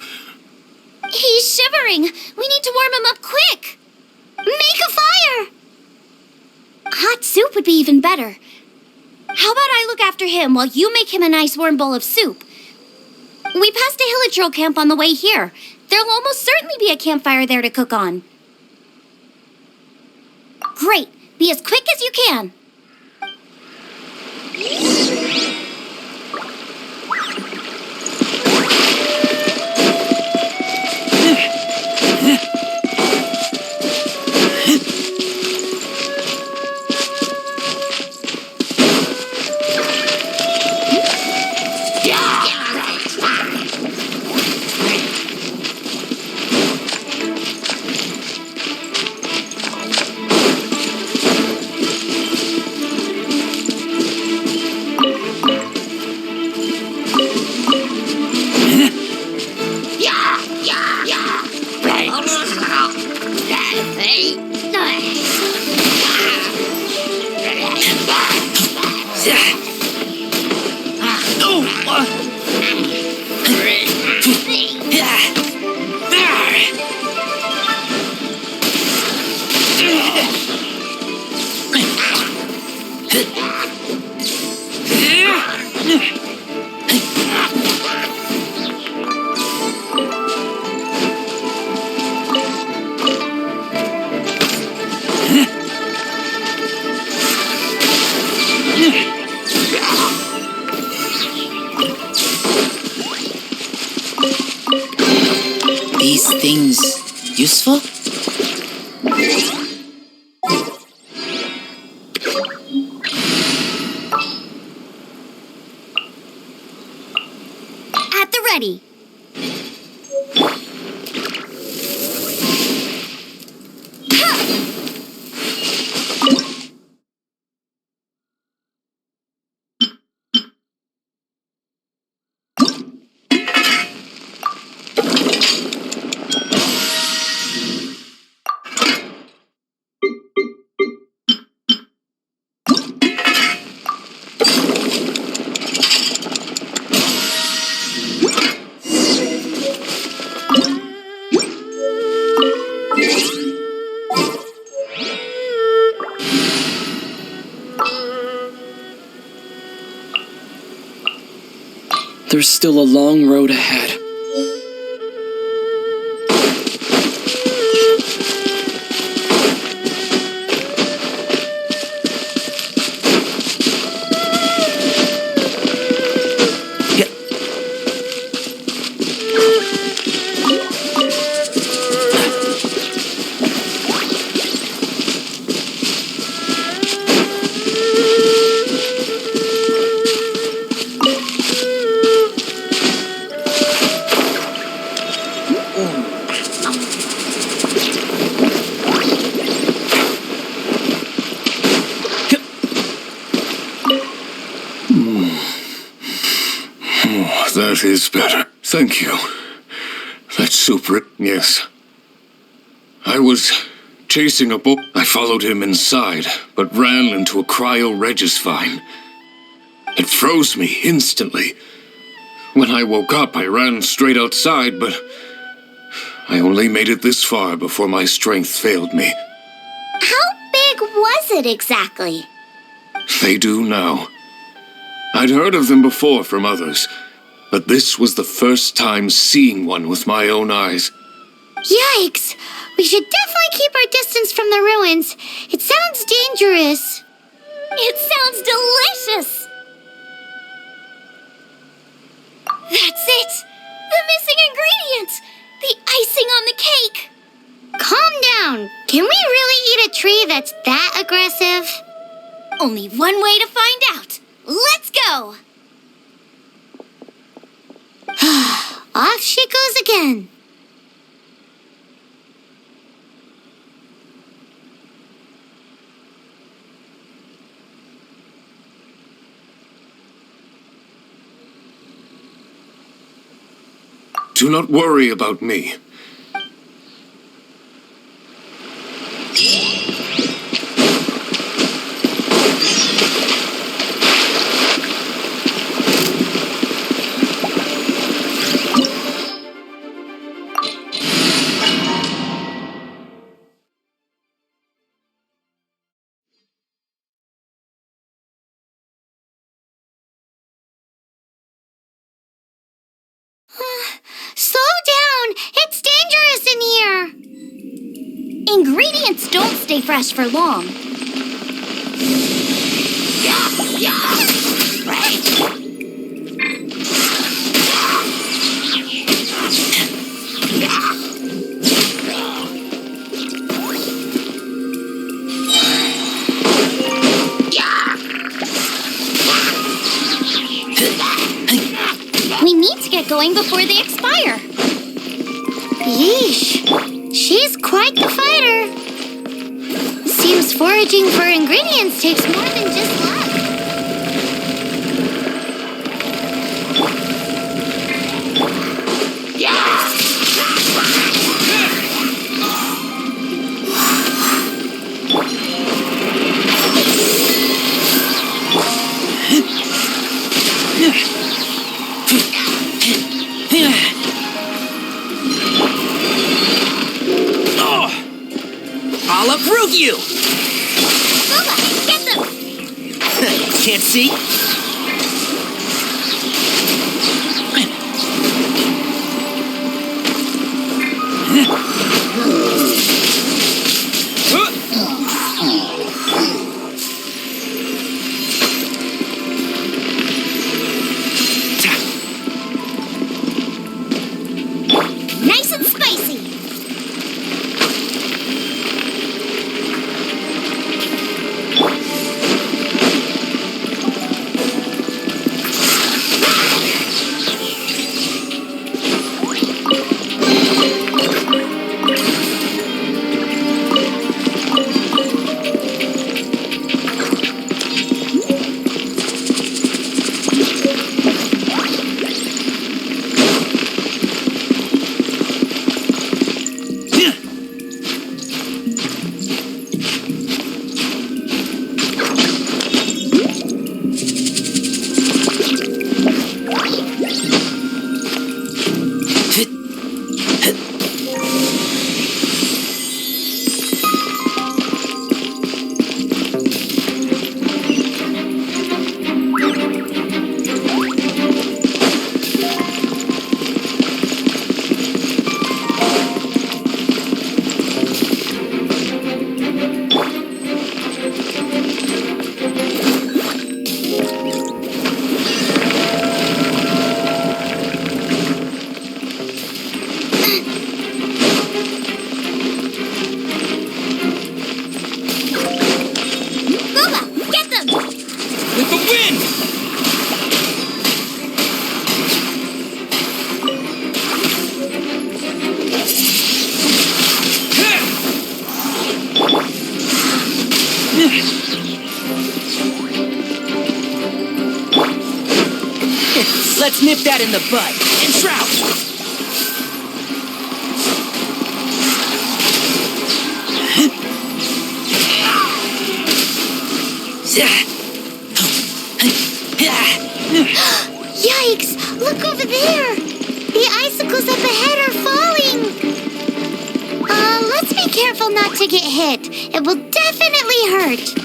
He's shivering. We need to warm him up quick. Make a fire! Hot soup would be even better. How about I look after him while you make him a nice warm bowl of soup? We passed a Hilichurl camp on the way here. There'll almost certainly be a campfire there to cook on. Great. Be as quick as you can. These things useful? At the ready. There's still a long road ahead. That is better. Thank you. That's super. Yes. I was chasing a book. I followed him inside, but ran into a cryo-regis vine. It froze me instantly. When I woke up, I ran straight outside, but I only made it this far before my strength failed me. How big was it exactly? They do now. I'd heard of them before from others, but this was the first time seeing one with my own eyes. Yikes! We should definitely keep our distance from the ruins. It sounds dangerous. It sounds delicious! That's it! The missing ingredient! The icing on the cake! Calm down. Can we really eat a tree that's that aggressive? Only one way to find out. Let's go! Off she goes again. Do not worry about me. Slow down! It's dangerous in here! Ingredients don't stay fresh for long. We need to get going before they expire. Yeesh. She's quite the fighter. Seems foraging for ingredients takes more than just luck. I'll uproot you! Bubba, get them! Can't see? Nice and spicy! Let's nip that in the bud. And shroud! Yikes! Look over there! The icicles up ahead are falling! Let's be careful not to get hit. It will definitely hurt.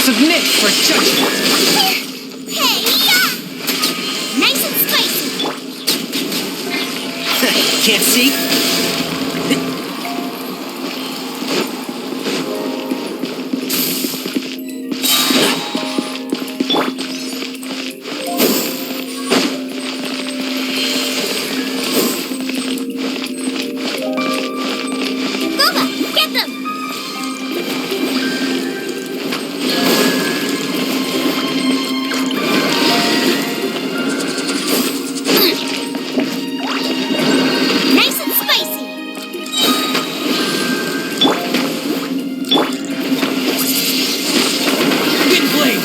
Submit for judgment. Hey, yeah! Nice and spicy. Can't see? Boba, get them! Nice and spicy. Wind blade.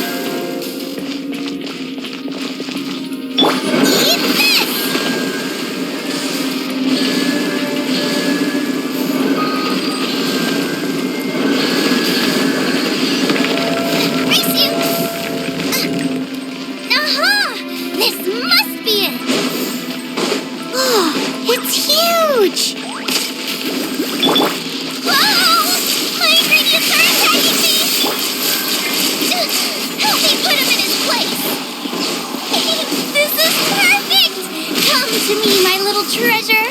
Eat this! Race you! Aha! This must be it! Oh, it's huge! Whoa! My ingredients are attacking me! Help me put him in his place! This is perfect! Come to me, my little treasure!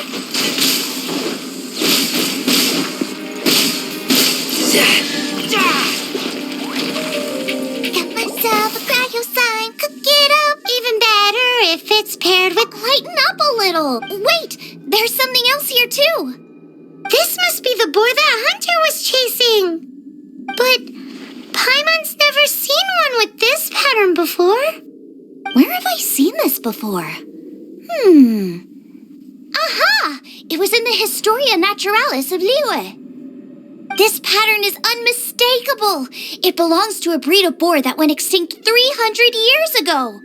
Got myself a cryo sign, cook it up even better if it's paired with lighten up a little. Wait, there's something else here too. This must be the boar that Hunter was chasing. But Paimon's never seen one with this pattern before. Where have I seen this before? Aha! It was in the Historia Naturalis of Liyue. This pattern is unmistakable. It belongs to a breed of boar that went extinct 300 years ago.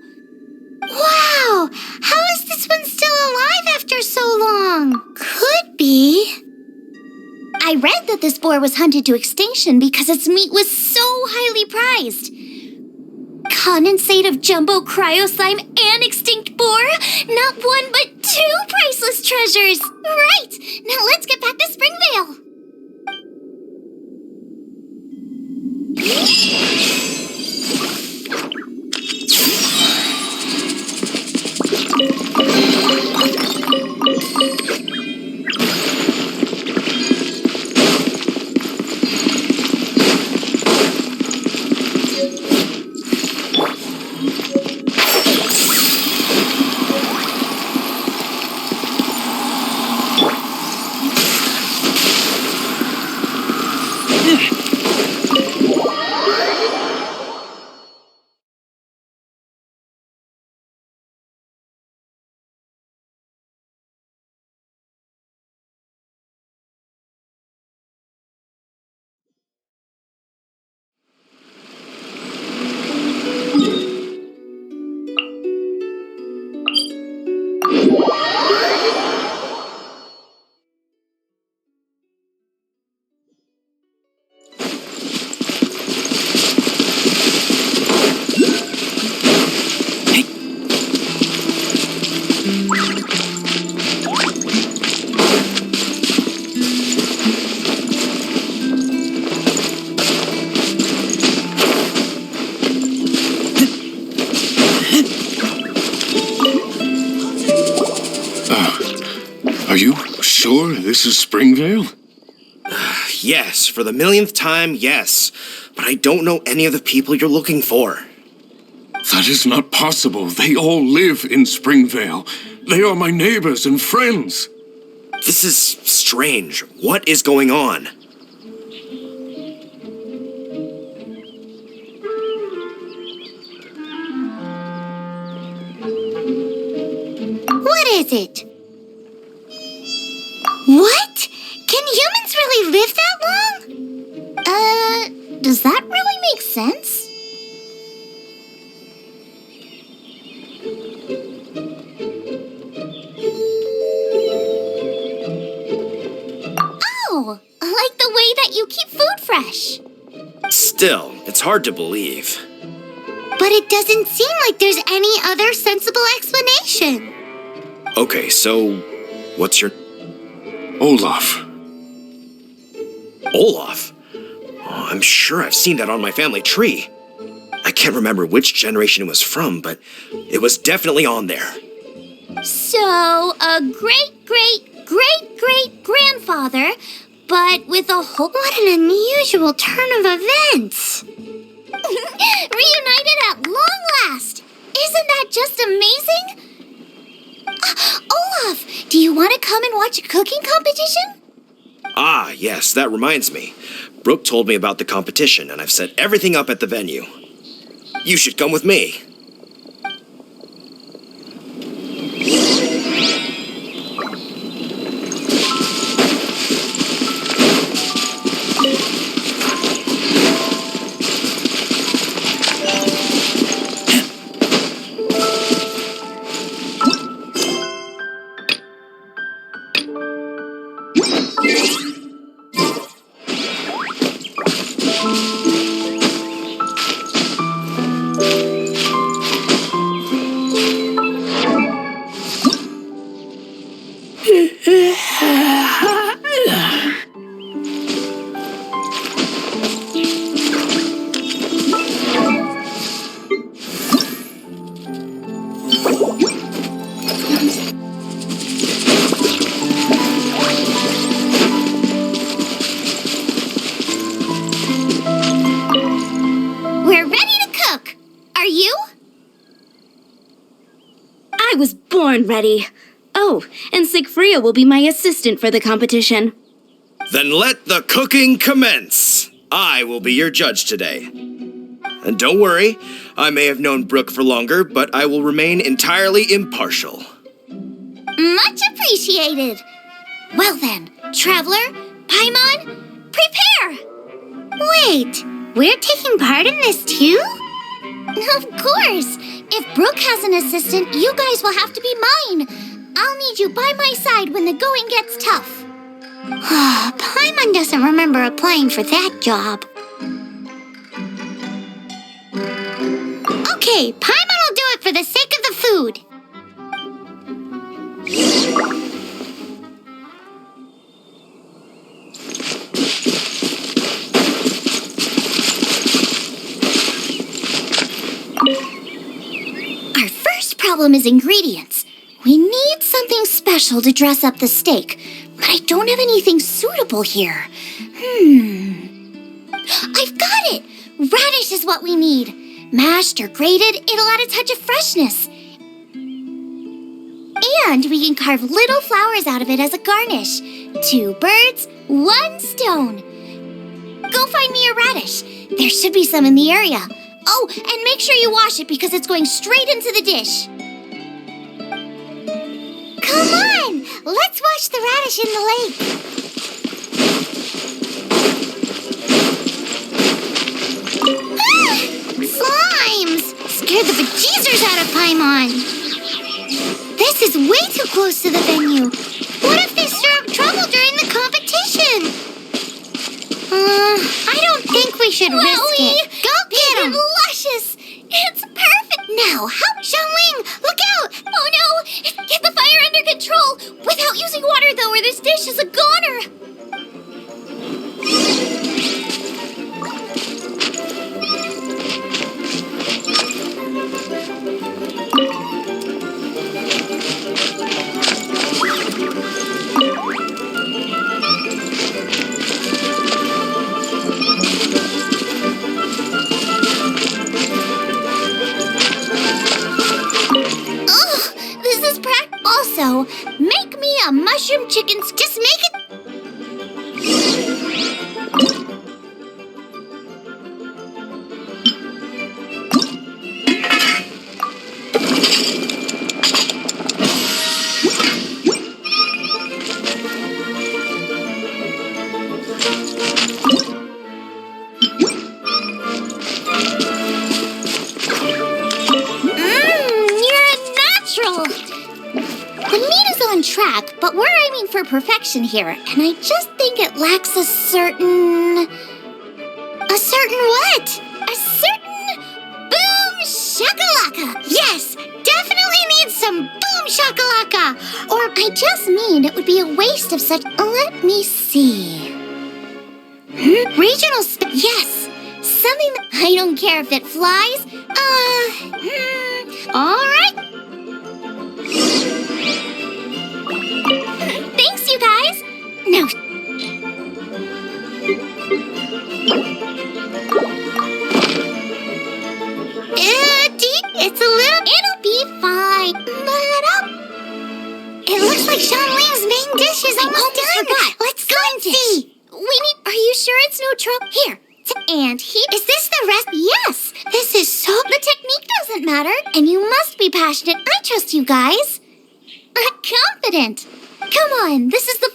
Wow! How is this one still alive after so long? Could be. I read that this boar was hunted to extinction because its meat was so highly prized. Condensate of jumbo cryo slime and extinct boar? Not one but two priceless treasures! Right! Now let's get back to Springvale! Are you sure this is Springvale? Yes, for the millionth time, yes. But I don't know any of the people you're looking for. That is not possible. They all live in Springvale. They are my neighbors and friends. This is strange. What is going on? What is it? What? Can humans really live that long? Does that really make sense? Oh, like the way that you keep food fresh. Still, it's hard to believe. But it doesn't seem like there's any other sensible explanation. Okay, so what's your... Olaf. Olaf? Oh, I'm sure I've seen that on my family tree. I can't remember which generation it was from, but it was definitely on there. So, a great-great-great-great-grandfather, but with a whole... What an unusual turn of events! Reunited at long last! Isn't that just amazing? Olaf, do you want to come and watch a cooking competition? Ah, yes, that reminds me. Brooke told me about the competition, and I've set everything up at the venue. You should come with me. We're ready to cook. Are you? I was born ready. Oh, and Sigfria will be my assistant for the competition. Then let the cooking commence. I will be your judge today. And don't worry, I may have known Brooke for longer, but I will remain entirely impartial. Much appreciated. Well then, Traveler, Paimon, prepare! Wait, we're taking part in this too? Of course. If Brooke has an assistant, you guys will have to be mine. I'll need you by my side when the going gets tough. Paimon doesn't remember applying for that job. Okay, Paimon will do it for the sake of the food. Our first problem is ingredients. We need something special to dress up the steak, but I don't have anything suitable here. I've got it! Radish is what we need. Mashed or grated, it'll add a touch of freshness. And we can carve little flowers out of it as a garnish. 2 birds, 1 stone. Go find me a radish. There should be some in the area. Oh, and make sure you wash it because it's going straight into the dish. Come on! Let's wash the radish in the lake. Ah! Slimes! Scared the bejesus out of Paimon. This is way too close to the venue. What if they stir up trouble during the competition? I don't think we should risk it. Go get them! Luscious! It's perfect! Now, how... Xiangling, look out! Oh no! Get the fire under control! Without using water, though, or this dish is a goner! so, make me a mushroom chicken. Just make it. You're a natural. The meat is on track, but we're aiming for perfection here, and I just think it lacks a certain what? A certain boom shakalaka. Yes, definitely needs some boom shakalaka. Or I just mean it would be a waste of such. Let me see. Regional yes, something that I don't care if it flies. All right. Thanks, you guys. No. It's a little. It'll be fine. But it looks like Xiangling's main dish is almost done. Forgot. Let's go and see. Are you sure it's no trouble? Here. And is this the rest? Yes. This is so. The technique doesn't matter, and you must be passionate. I trust you guys. I'm confident. Come on. This is the.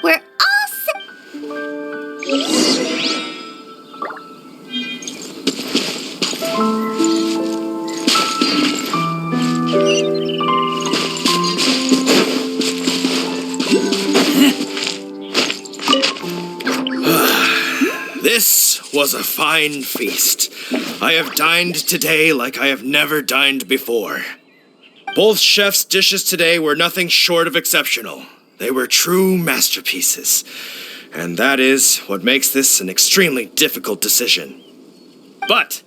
We're all set. This was a fine feast. I have dined today like I have never dined before. Both chefs' dishes today were nothing short of exceptional. They were true masterpieces. And that is what makes this an extremely difficult decision. But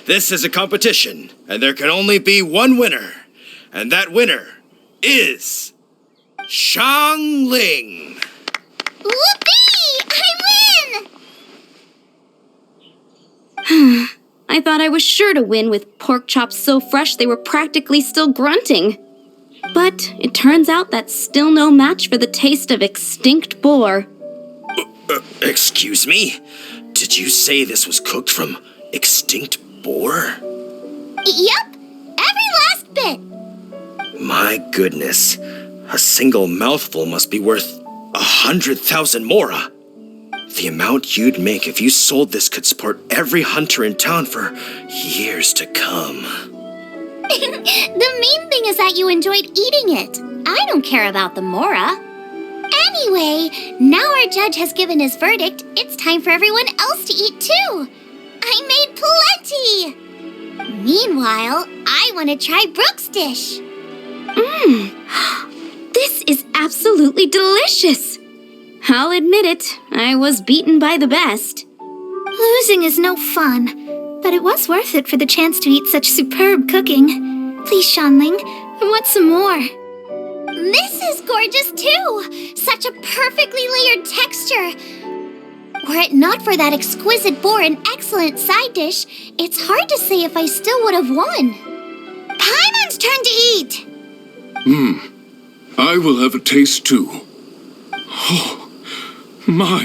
this is a competition, and there can only be one winner. And that winner is Xiangling. Whoopee! I win! I thought I was sure to win with pork chops so fresh they were practically still grunting. But it turns out that's still no match for the taste of extinct boar. Excuse me? Did you say this was cooked from extinct boar? Yep, every last bit. My goodness, a single mouthful must be worth 100,000 mora. The amount you'd make if you sold this could support every hunter in town for years to come. The main thing is that you enjoyed eating it. I don't care about the mora. Anyway, now our judge has given his verdict. It's time for everyone else to eat too. I made plenty. Meanwhile, I want to try Brooke's dish. This is absolutely delicious. I'll admit it, I was beaten by the best. Losing is no fun, but it was worth it for the chance to eat such superb cooking. Please, Xiangling, I want some more. This is gorgeous too! Such a perfectly layered texture. Were it not for that exquisite boar and excellent side dish, it's hard to say if I still would have won. Paimon's turn to eat! I will have a taste too. Oh my.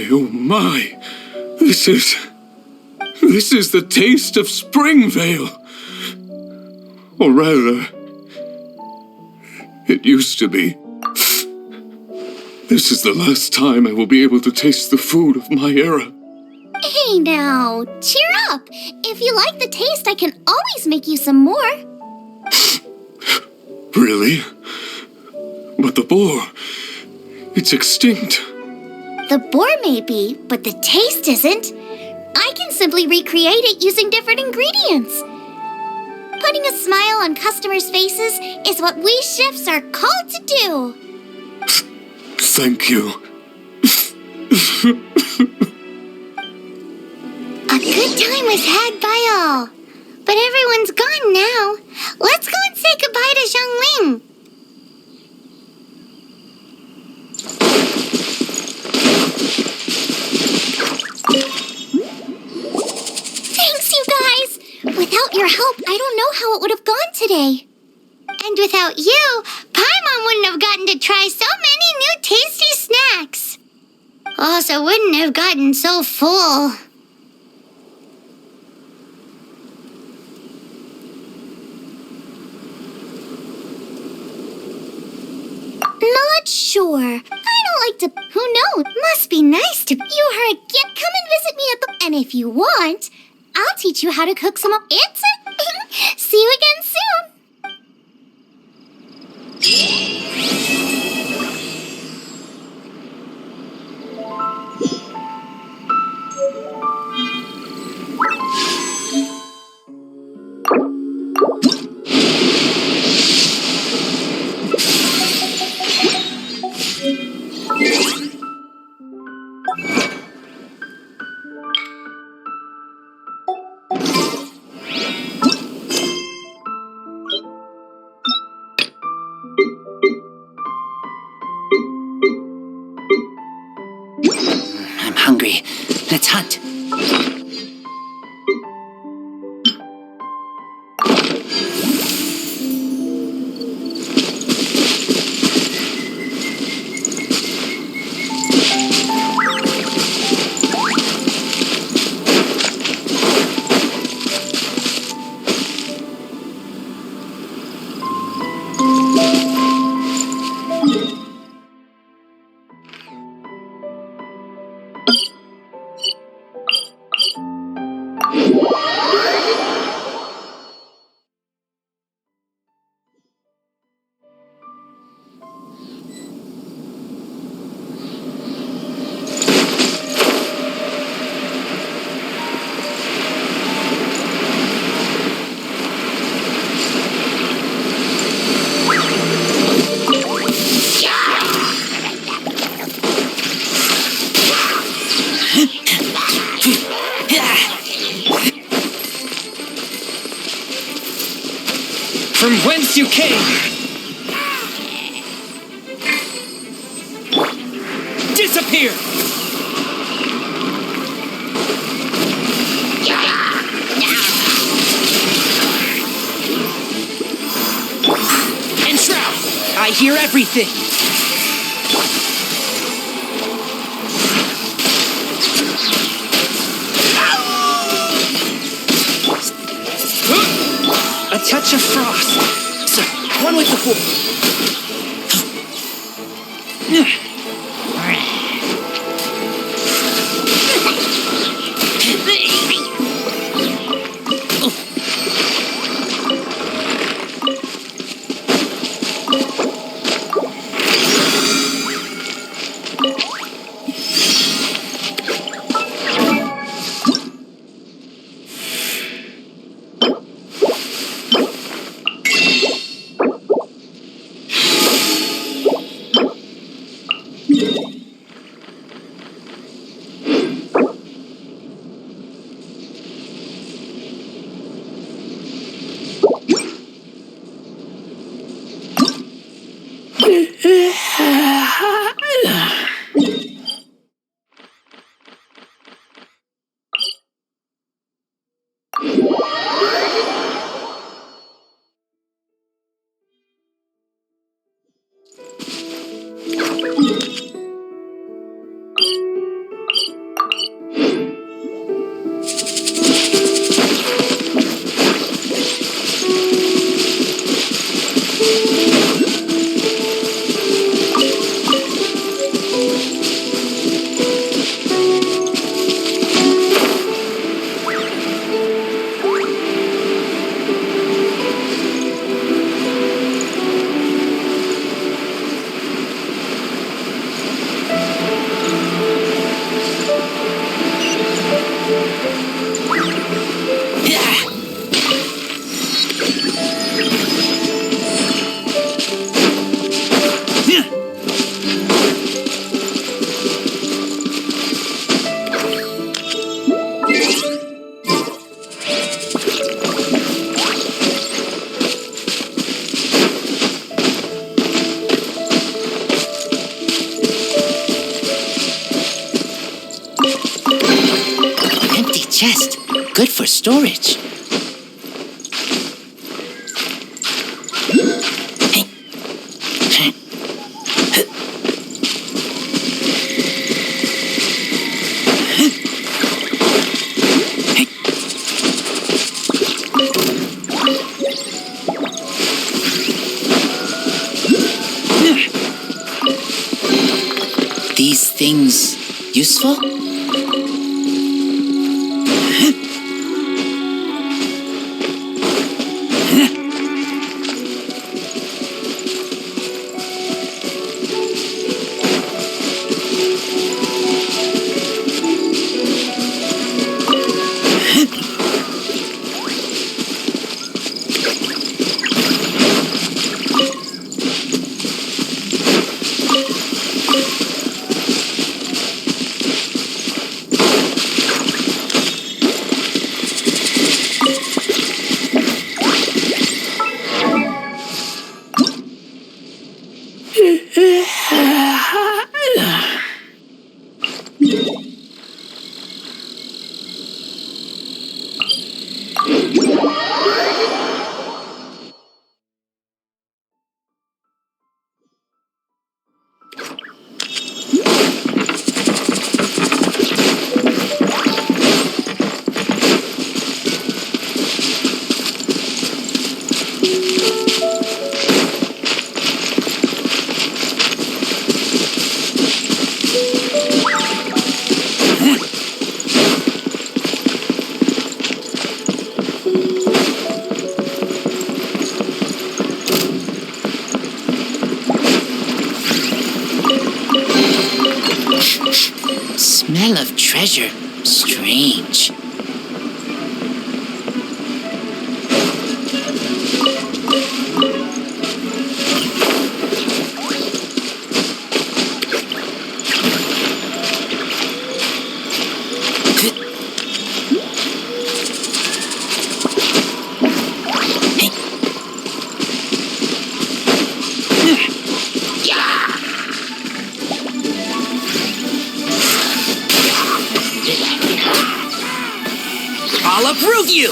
This is the taste of Springvale. Or rather, it used to be. This is the last time I will be able to taste the food of my era. Hey now, cheer up. If you like the taste, I can always make you some more. Really? But the boar, it's extinct. The boar may be, but the taste isn't. I can simply recreate it using different ingredients. Putting a smile on customers' faces is what we chefs are called to do. Thank you. A good time was had by all. But everyone's gone now. Without your help, I don't know how it would have gone today. And without you, Paimon wouldn't have gotten to try so many new tasty snacks. Also wouldn't have gotten so full. Not sure. I don't like to... Who knows? Must be nice to... You heard, come and visit me at the... And if you want, I'll teach you how to cook some... It's a... See you again soon. I'm hungry. Let's hunt. From whence you came! Disappear! Enshroud! I hear everything! A touch of frost. Sir, one with the fool. Chest. Good for storage. useful? Smell of treasure. Strange. I'll approve you!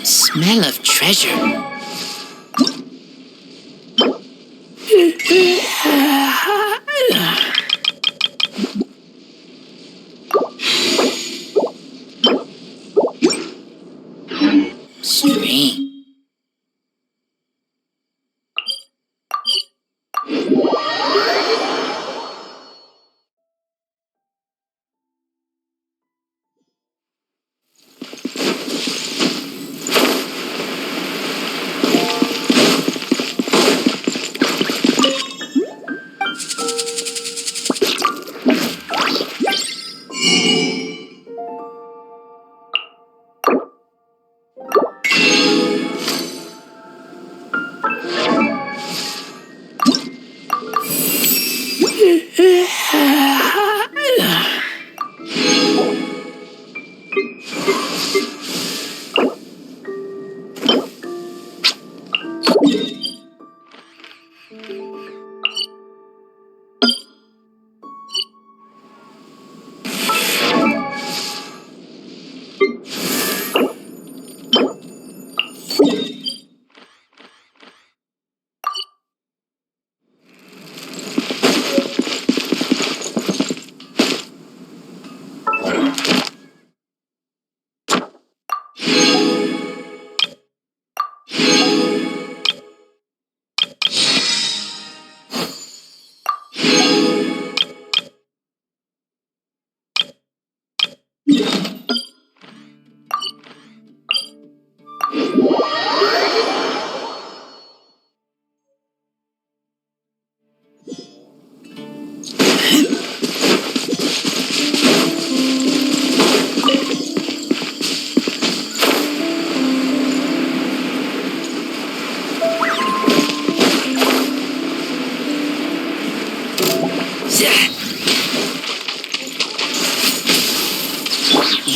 Smell of treasure. Strange.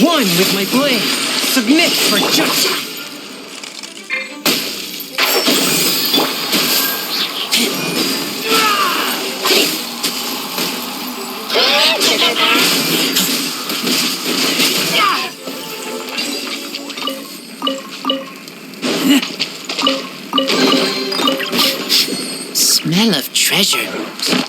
One with my blade. Submit for justice. Smell of treasure.